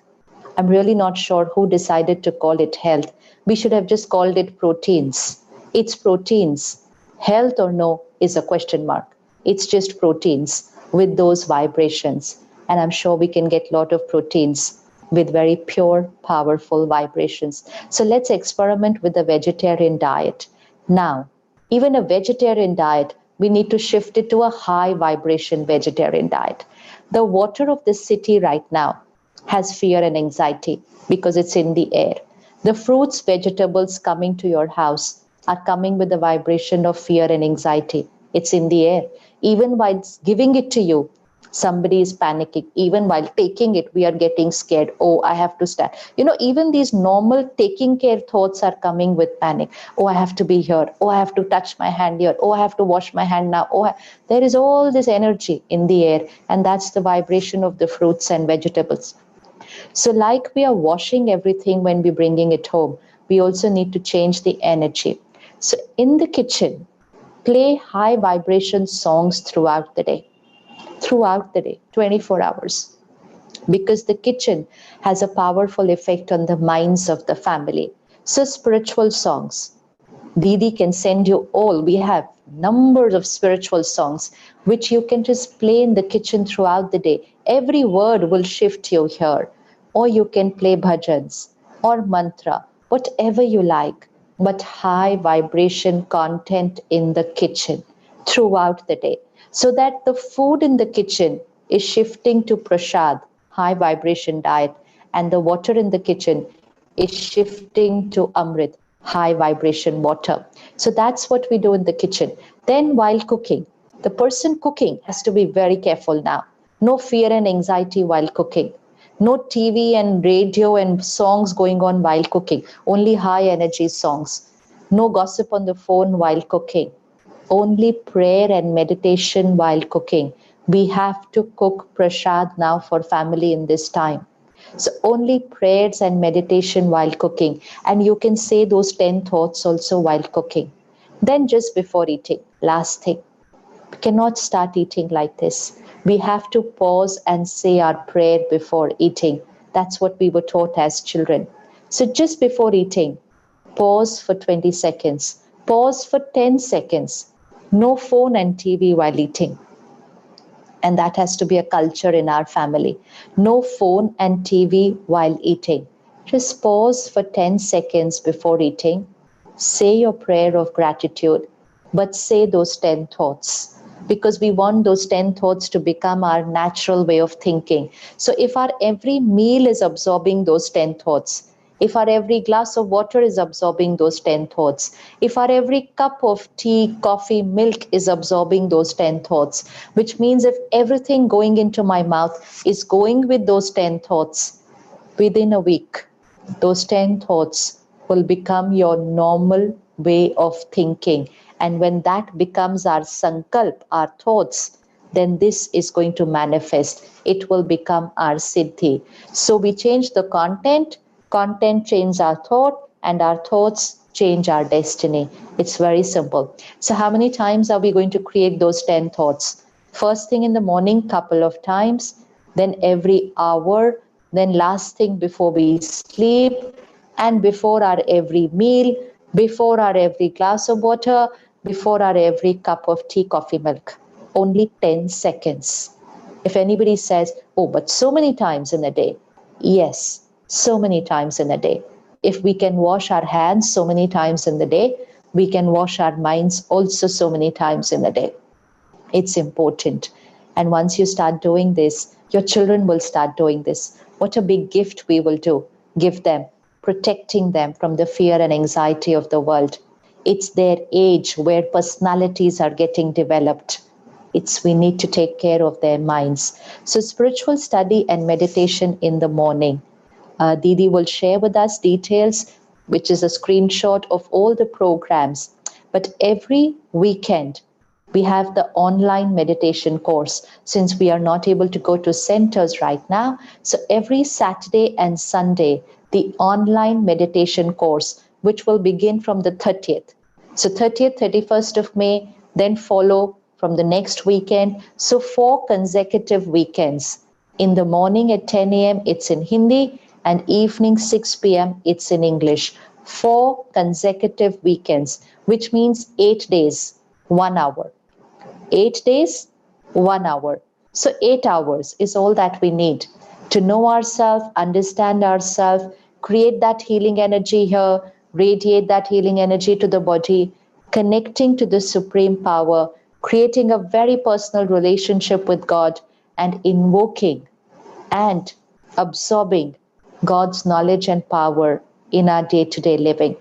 I'm really not sure who decided to call it health. We should have just called it proteins. It's proteins. Health or no is a question mark. It's just proteins with those vibrations. And I'm sure we can get a lot of proteins with very pure, powerful vibrations. So let's experiment with the vegetarian diet. Now, even a vegetarian diet, we need to shift it to a high vibration vegetarian diet. The water of the city right now has fear and anxiety because it's in the air. The fruits, vegetables coming to your house are coming with the vibration of fear and anxiety. It's in the air. Even while giving it to you, somebody is panicking. Even while taking it, we are getting scared. Oh, I have to stand. Even these normal taking care thoughts are coming with panic. Oh, I have to be here. Oh, I have to touch my hand here. Oh, I have to wash my hand now. There is all this energy in the air, and that's the vibration of the fruits and vegetables. So like we are washing everything when we're bringing it home, we also need to change the energy. So in the kitchen, play high vibration songs throughout the day, 24 hours. Because the kitchen has a powerful effect on the minds of the family. So spiritual songs. Didi can send you all. We have numbers of spiritual songs which you can just play in the kitchen throughout the day. Every word will shift you here. Or you can play bhajans or mantra, whatever you like, but high vibration content in the kitchen throughout the day. So that the food in the kitchen is shifting to prasad, high vibration diet, and the water in the kitchen is shifting to amrit, high vibration water. So that's what we do in the kitchen. Then while cooking, the person cooking has to be very careful now. No fear and anxiety while cooking. No TV and radio and songs going on while cooking. Only high energy songs. No gossip on the phone while cooking. Only prayer and meditation while cooking. We have to cook prasad now for family in this time. So only prayers and meditation while cooking. And you can say those 10 thoughts also while cooking. Then just before eating, last thing. We cannot start eating like this. We have to pause and say our prayer before eating. That's what we were taught as children. So just before eating, pause for 20 seconds, pause for 10 seconds. No phone and TV while eating. And that has to be a culture in our family. No phone and TV while eating. Just pause for 10 seconds before eating. Say your prayer of gratitude, but say those 10 thoughts. Because we want those 10 thoughts to become our natural way of thinking. So if our every meal is absorbing those 10 thoughts, if our every glass of water is absorbing those 10 thoughts, if our every cup of tea, coffee, milk is absorbing those 10 thoughts, which means if everything going into my mouth is going with those 10 thoughts, within a week, those 10 thoughts will become your normal way of thinking. And when that becomes our sankalp, our thoughts, then this is going to manifest. It will become our siddhi. So we change the content changes our thought, and our thoughts change our destiny. It's very simple. So how many times are we going to create those 10 thoughts? First thing in the morning, couple of times, then every hour, then last thing before we sleep, and before our every meal, before our every glass of water, before our every cup of tea, coffee, milk. Only 10 seconds. If anybody says, oh, but so many times in a day. Yes, so many times in a day. If we can wash our hands so many times in the day, we can wash our minds also so many times in a day. It's important. And once you start doing this, your children will start doing this. What a big gift we will give them, protecting them from the fear and anxiety of the world. It's their age where personalities are getting developed. We need to take care of their minds. So spiritual study and meditation in the morning. Didi will share with us details, which is a screenshot of all the programs. But every weekend, we have the online meditation course, since we are not able to go to centers right now. So every Saturday and Sunday, the online meditation course, which will begin from the 30th. So 30th, 31st of May, then follow from the next weekend. So 4 consecutive weekends. In the morning at 10 a.m., it's in Hindi, and evening 6 p.m., it's in English. 4 consecutive weekends, which means 8 days, 1 hour. 8 days, 1 hour. So 8 hours is all that we need to know ourselves, understand ourselves, create that healing energy here, radiate that healing energy to the body, connecting to the supreme power, creating a very personal relationship with God, and invoking and absorbing God's knowledge and power in our day-to-day living.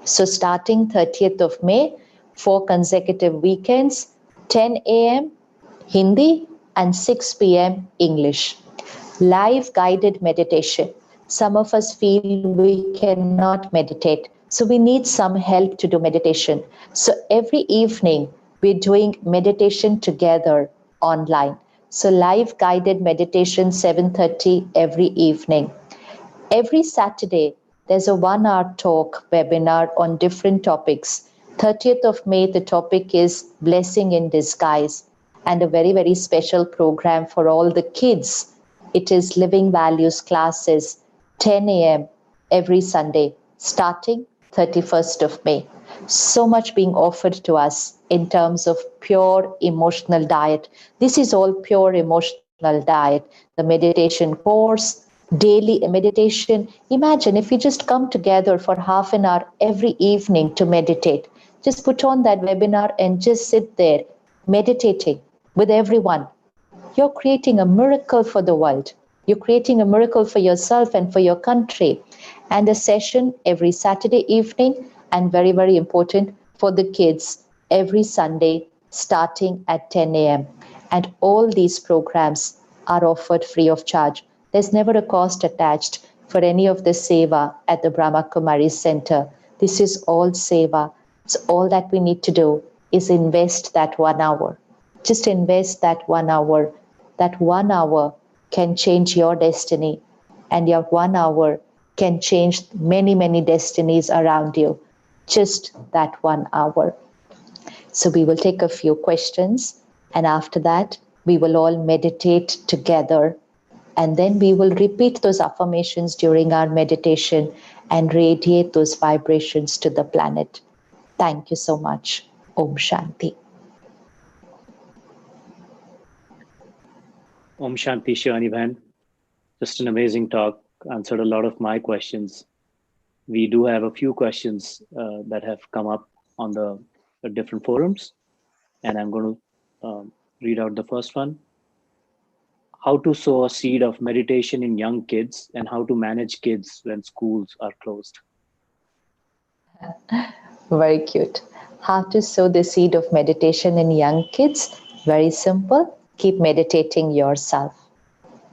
So starting 30th of May, 4 consecutive weekends, 10 a.m. Hindi and 6 p.m. English. Live guided meditation. Some of us feel we cannot meditate, so we need some help to do meditation. So every evening, we're doing meditation together online. So live guided meditation, 7:30 every evening. Every Saturday, there's a 1-hour talk webinar on different topics. 30th of May, the topic is Blessing in Disguise, and a very, very special program for all the kids. It is Living Values classes, 10 a.m. every Sunday, starting 31st of May. So much being offered to us in terms of pure emotional diet. This is all pure emotional diet. The meditation course, daily meditation. Imagine if we just come together for half an hour every evening to meditate. Just put on that webinar and just sit there meditating with everyone. You're creating a miracle for the world. You're creating a miracle for yourself and for your country. And a session every Saturday evening, and very, very important for the kids, every Sunday starting at 10 a.m. And all these programs are offered free of charge. There's never a cost attached for any of the seva at the BRAHMAKUMARIS Center. This is all seva. So all that we need to do is invest that 1 hour. Just invest that 1 hour. That 1 hour can change your destiny, and your 1 hour can change many, many destinies around you. Just that 1 hour. So we will take a few questions, and after that, We will all meditate together, and then we will repeat those affirmations during our meditation and radiate those vibrations to the planet. Thank you so much. Om Shanti. Om Shanti, Shivani Bhan. Just an amazing talk. Answered a lot of my questions. We do have a few questions that have come up on the different forums, and I'm going to read out the first one. How to sow a seed of meditation in young kids and how to manage kids when schools are closed. Very cute. How to sow the seed of meditation in young kids? Very simple. Keep meditating yourself.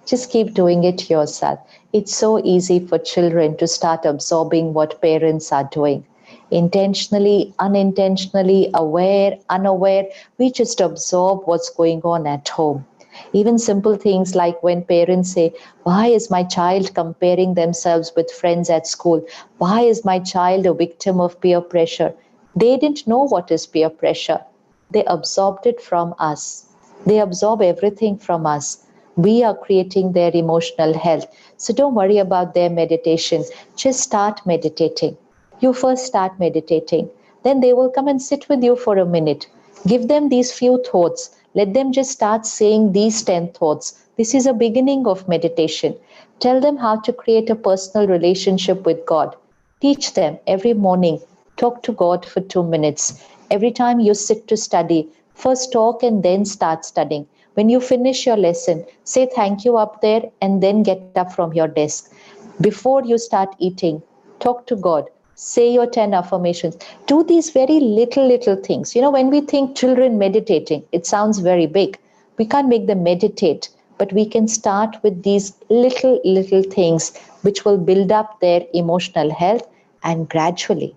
Just keep doing it yourself. It's so easy for children to start absorbing what parents are doing. Intentionally, unintentionally, aware, unaware, we just absorb what's going on at home. Even simple things like when parents say, why is my child comparing themselves with friends at school? Why is my child a victim of peer pressure? They didn't know what is peer pressure. They absorbed it from us. They absorb everything from us. We are creating their emotional health. So don't worry about their meditation. Just start meditating. You first start meditating. Then they will come and sit with you for a minute. Give them these few thoughts. Let them just start saying these 10 thoughts. This is a beginning of meditation. Tell them how to create a personal relationship with God. Teach them every morning. Talk to God for 2 minutes. Every time you sit to study, first talk and then start studying. When you finish your lesson, say thank you up there and then get up from your desk. Before you start eating, talk to God. Say your 10 affirmations. Do these very little things. You know, when we think children meditating, it sounds very big. We can't make them meditate, but we can start with these little things which will build up their emotional health, and gradually,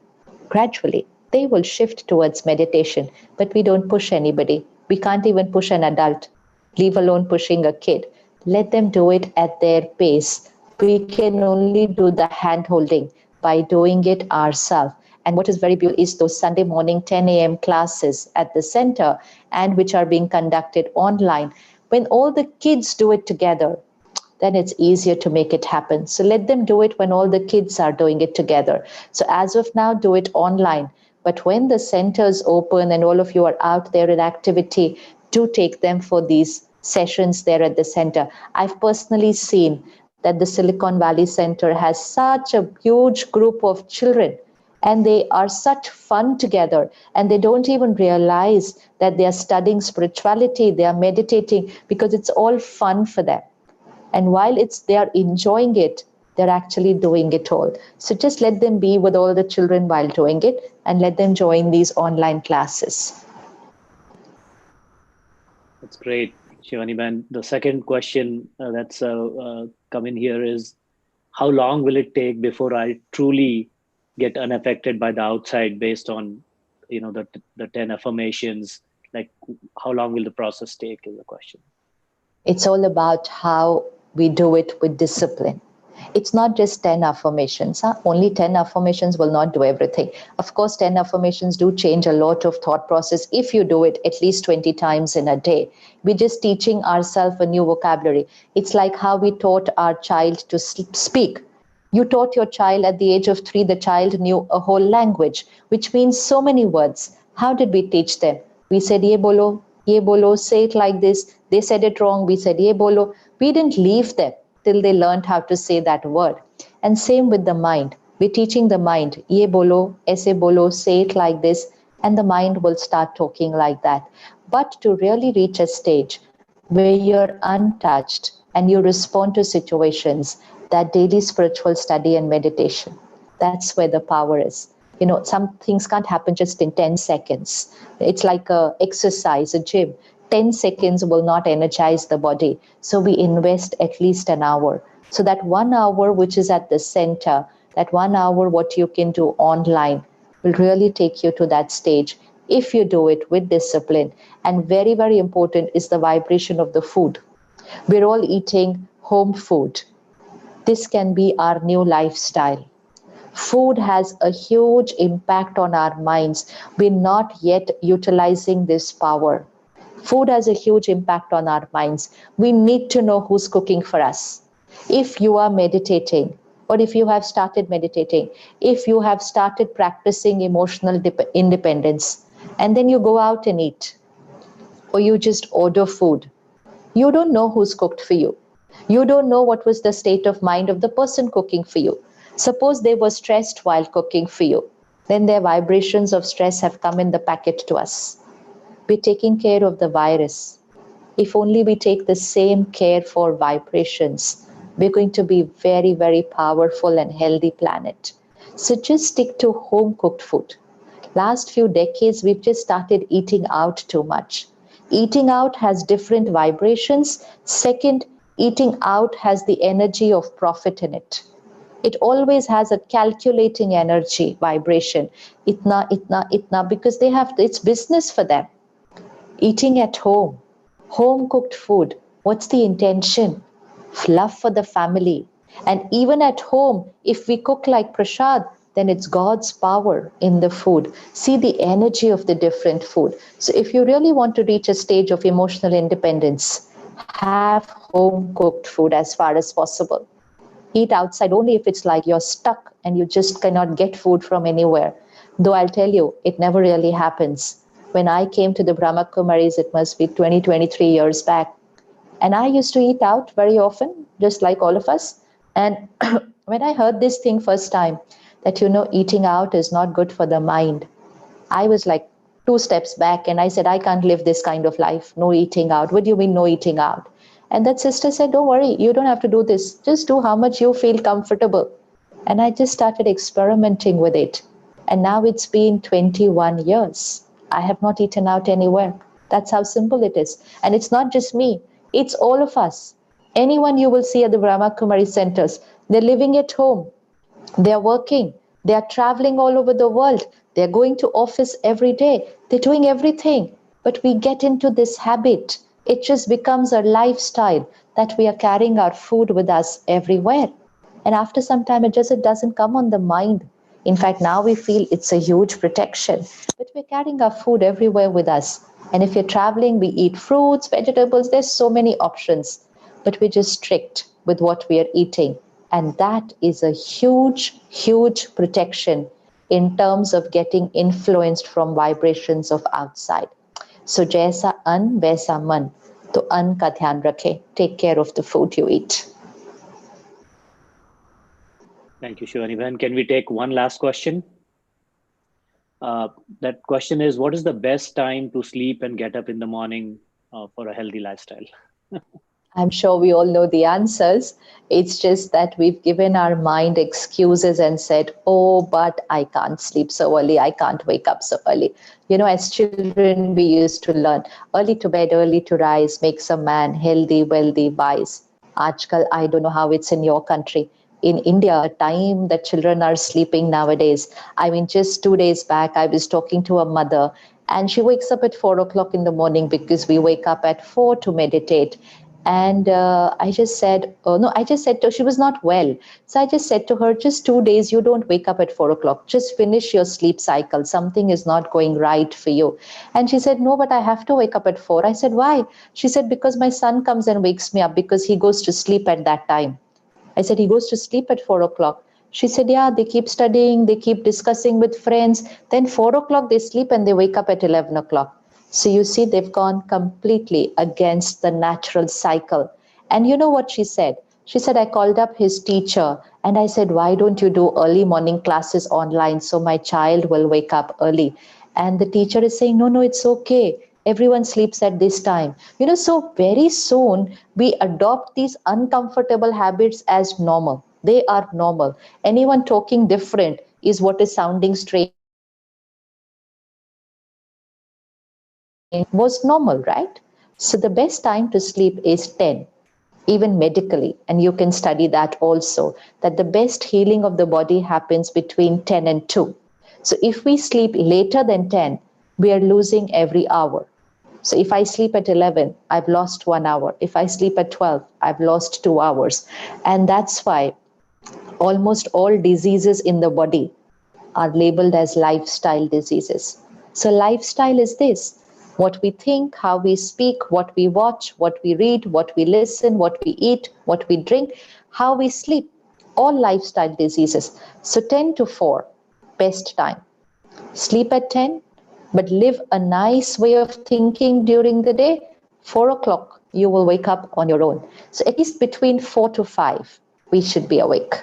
they will shift towards meditation. But we don't push anybody. We can't even push an adult, leave alone pushing a kid. Let them do it at their pace. We can only do the hand holding by doing it ourselves. And what is very beautiful is those Sunday morning 10 a.m. classes at the center and which are being conducted online. When all the kids do it together, then it's easier to make it happen. So let them do it when all the kids are doing it together. So as of now, do it online. But when the centers open and all of you are out there in activity, do take them for these sessions there at the center. I've personally seen that the Silicon Valley Center has such a huge group of children, and they are such fun together, and they don't even realize that they are studying spirituality, they are meditating, because it's all fun for them. And while they are enjoying it, they're actually doing it all. So just let them be with all the children while doing it, and let them join these online classes. That's great, Shivani Ban. The second question that's come in here is, how long will it take before I truly get unaffected by the outside based on, you know, the 10 affirmations? Like, how long will the process take is the question. It's all about how we do it with discipline. It's not just 10 affirmations. Only 10 affirmations will not do everything. Of course, 10 affirmations do change a lot of thought process if you do it at least 20 times in a day. We're just teaching ourselves a new vocabulary. It's like how we taught our child to speak. You taught your child at the age of 3, the child knew a whole language, which means so many words. How did we teach them? We said, ye bolo, say it like this. They said it wrong. We said, ye bolo. We didn't leave them till they learned how to say that word. And same with the mind. We're teaching the mind, ye bolo, aise bolo, say it like this, and the mind will start talking like that. But to really reach a stage where you're untouched and you respond to situations, that daily spiritual study and meditation, that's where the power is. You know, some things can't happen just in 10 seconds. It's like a exercise, a gym. 10 seconds will not energize the body. So we invest at least an hour. So that 1 hour, which is at the center, that 1 hour, what you can do online, will really take you to that stage if you do it with discipline. And very, very important is the vibration of the food. We're all eating home food. This can be our new lifestyle. Food has a huge impact on our minds. We're not yet utilizing this power. Food has a huge impact on our minds. We need to know who's cooking for us. If you are meditating, or if you have started meditating, if you have started practicing emotional independence, and then you go out and eat, or you just order food, you don't know who's cooked for you. You don't know what was the state of mind of the person cooking for you. Suppose they were stressed while cooking for you, then their vibrations of stress have come in the packet to us. We're taking care of the virus. If only we take the same care for vibrations, we're going to be very, very powerful and healthy planet. So just stick to home cooked food. Last few decades, we've just started eating out too much. Eating out has different vibrations. Second, eating out has the energy of profit in it. It always has a calculating energy vibration. Itna, itna, itna, because it's business for them. Eating at home, home cooked food, what's the intention? Love for the family. And even at home, if we cook like prasad, then it's God's power in the food. See the energy of the different food. So if you really want to reach a stage of emotional independence, have home cooked food as far as possible. Eat outside only if it's like you're stuck and you just cannot get food from anywhere. Though I'll tell you, it never really happens. When I came to the Brahmakumaris, it must be 20, 23 years back. And I used to eat out very often, just like all of us. And when I heard this thing first time, that, eating out is not good for the mind, I was like 2 steps back and I said, I can't live this kind of life. No eating out. What do you mean no eating out? And that sister said, don't worry, you don't have to do this. Just do how much you feel comfortable. And I just started experimenting with it. And now it's been 21 years. I have not eaten out anywhere. That's how simple it is. And it's not just me. It's all of us. Anyone you will see at the Brahmakumari centers, they're living at home. They're working. They are traveling all over the world. They're going to office every day. They're doing everything. But we get into this habit. It just becomes a lifestyle that we are carrying our food with us everywhere. And after some time, it doesn't come on the mind. In fact, now we feel it's a huge protection. But we're carrying our food everywhere with us. And if you're traveling, we eat fruits, vegetables. There's so many options. But we're just strict with what we are eating. And that is a huge, huge protection in terms of getting influenced from vibrations of outside. So jaisa an, vaisa man. To an ka dhyan rakhe. Take care of the food you eat. Thank you, Shivani. Can we take one last question? That question is, what is the best time to sleep and get up in the morning for a healthy lifestyle? I'm sure we all know the answers. It's just that we've given our mind excuses and said, oh, but I can't sleep so early. I can't wake up so early. As children, we used to learn early to bed, early to rise, makes a man healthy, wealthy, wise. Aajkal, I don't know how it's in your country. In India, the time that children are sleeping nowadays, I mean, just 2 days back, I was talking to a mother and she wakes up at 4 o'clock in the morning because we wake up at 4 to meditate. And I just said, she was not well. So I just said to her, just 2 days, you don't wake up at 4 o'clock. Just finish your sleep cycle. Something is not going right for you. And she said, no, but I have to wake up at 4. I said, why? She said, because my son comes and wakes me up because he goes to sleep at that time. I said, he goes to sleep at 4 o'clock. She said, yeah, they keep studying, they keep discussing with friends. Then 4 o'clock they sleep and they wake up at 11 o'clock. So you see, they've gone completely against the natural cycle. And you know what she said? She said, I called up his teacher and I said, why don't you do early morning classes online so my child will wake up early? And the teacher is saying, no, it's okay. Everyone sleeps at this time. So very soon we adopt these uncomfortable habits as normal. They are normal. Anyone talking different is what is sounding strange. Was normal, right? So the best time to sleep is 10, even medically, and you can study that also, that the best healing of the body happens between 10 and 2. So if we sleep later than 10, we are losing every hour. So if I sleep at 11, I've lost 1 hour. If I sleep at 12, I've lost 2 hours. And that's why almost all diseases in the body are labeled as lifestyle diseases. So lifestyle is this. What we think, how we speak, what we watch, what we read, what we listen, what we eat, what we drink, how we sleep, all lifestyle diseases. So 10 to 4, best time. Sleep at 10, but live a nice way of thinking during the day. 4 o'clock, you will wake up on your own. So at least between 4 to 5, we should be awake.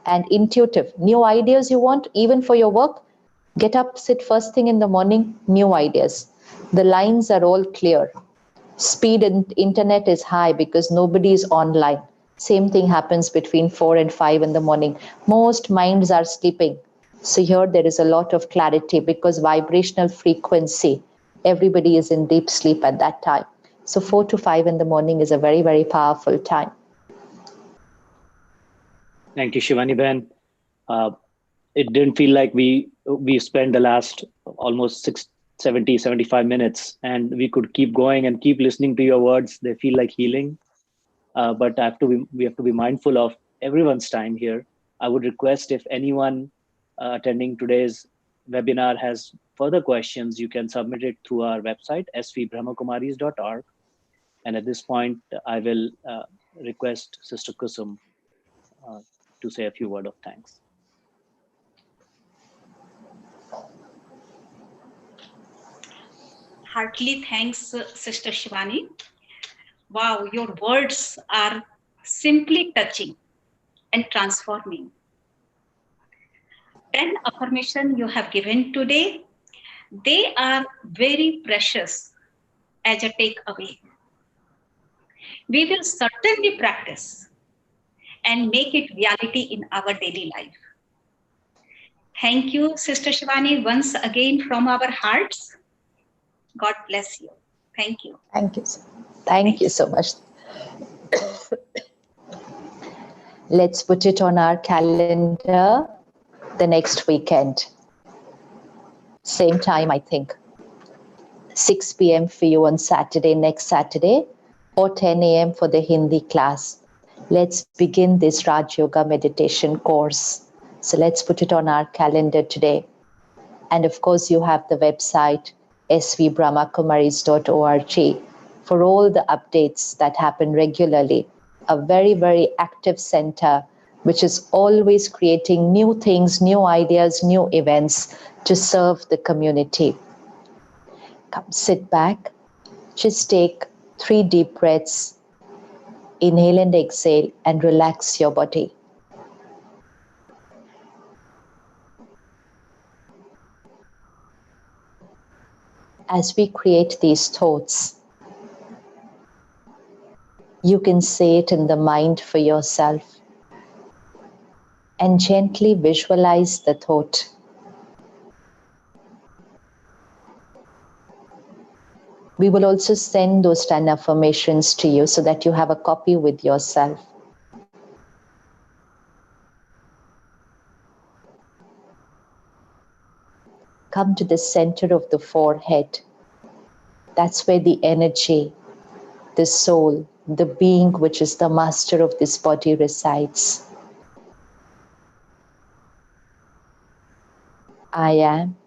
And intuitive, new ideas you want, even for your work, get up, sit first thing in the morning, new ideas. The lines are all clear. Speed in internet is high because nobody is online. Same thing happens between 4 and 5 in the morning. Most minds are sleeping. So here there is a lot of clarity because vibrational frequency, everybody is in deep sleep at that time. So 4 to 5 in the morning is a very, very powerful time. Thank you, Shivani Ben. It didn't feel like we spent the last almost 75 minutes, and we could keep going and keep listening to your words. They feel like healing. But we have to be mindful of everyone's time here. I would request if anyone attending today's webinar has further questions, you can submit it through our website, svbrahmakumaris.org. And at this point, I will request Sister Kusum to say a few words of thanks. Heartily thanks, Sister Shivani. Wow, your words are simply touching and transforming. 10 affirmations you have given today, they are very precious as a takeaway. We will certainly practice and make it reality in our daily life. Thank you, Sister Shivani, once again from our hearts. God bless you. Thank you. Thank you. Thank you so much. Let's put it on our calendar the next weekend. Same time, I think. 6 p.m. for you on Saturday, next Saturday, or 10 a.m. for the Hindi class. Let's begin this Raj Yoga meditation course. So let's put it on our calendar today. And of course, you have the website, svbrahmakumaris.org, for all the updates that happen regularly. A very, very active center, which is always creating new things, new ideas, new events to serve the community. Come, sit back. Just take 3 deep breaths. Inhale and exhale and relax your body. As we create these thoughts, you can say it in the mind for yourself and gently visualize the thought. We will also send those 10 affirmations to you so that you have a copy with yourself. Come to the center of the forehead. That's where the energy, the soul, the being which is the master of this body resides. I am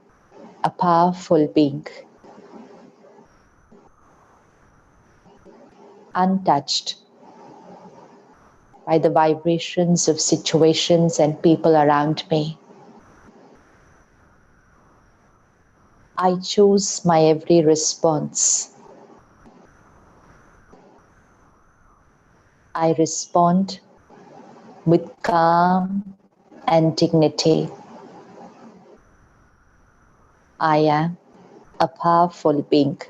a powerful being, untouched by the vibrations of situations and people around me. I choose my every response. I respond with calm and dignity. I am a powerful being.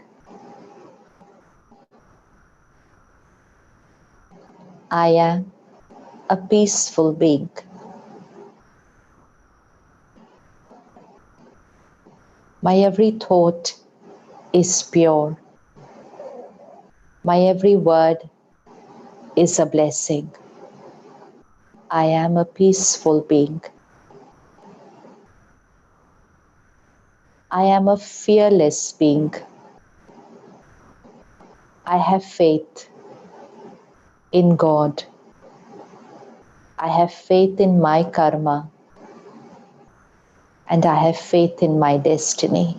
I am a peaceful being. My every thought is pure. My every word is a blessing. I am a peaceful being. I am a fearless being. I have faith in God. I have faith in my karma. And I have faith in my destiny.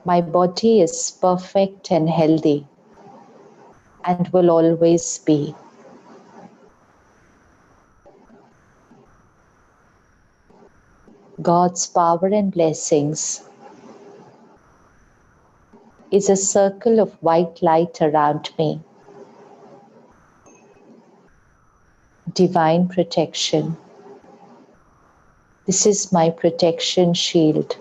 My body is perfect and healthy and will always be. God's power and blessings is a circle of white light around me. Divine protection. This is my protection shield.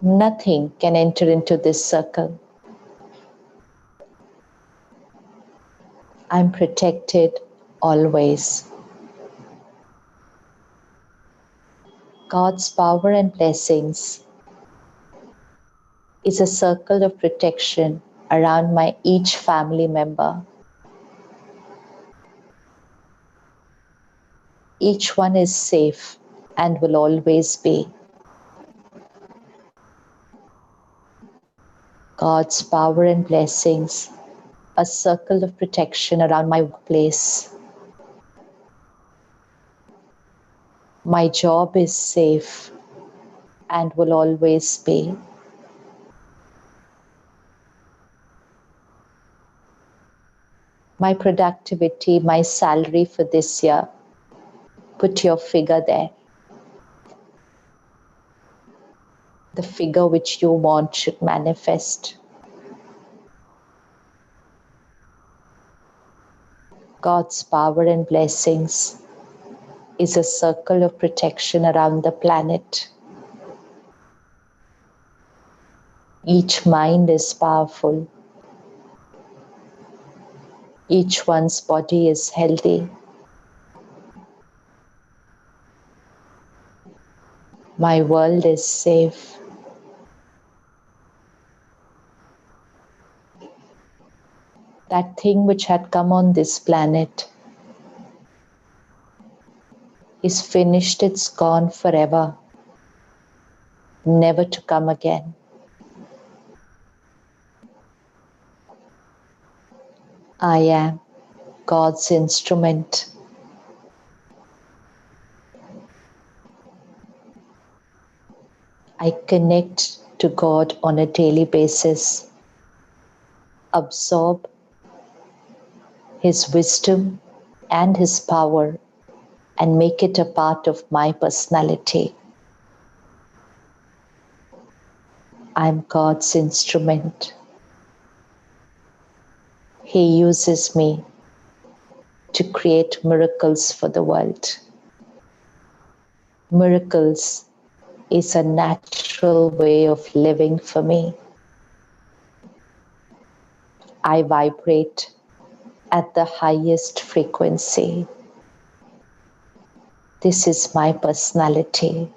Nothing can enter into this circle. I'm protected always. God's power and blessings is a circle of protection around my each family member. Each one is safe and will always be. God's power and blessings, a circle of protection around my workplace. My job is safe and will always be. My productivity, my salary for this year, put your figure there. The figure which you want should manifest. God's power and blessings is a circle of protection around the planet. Each mind is powerful. Each one's body is healthy. My world is safe. That thing which had come on this planet is finished, it's gone forever, never to come again. I am God's instrument. I connect to God on a daily basis, absorb His wisdom and His power, and make it a part of my personality. I'm God's instrument. He uses me to create miracles for the world. Miracles is a natural way of living for me. I vibrate at the highest frequency. This is my personality.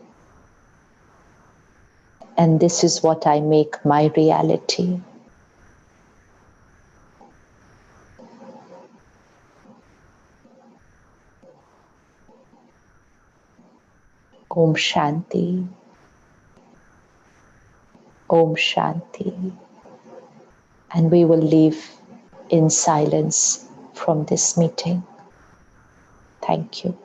And this is what I make my reality. Om Shanti. Om Shanti. And we will leave in silence from this meeting. Thank you.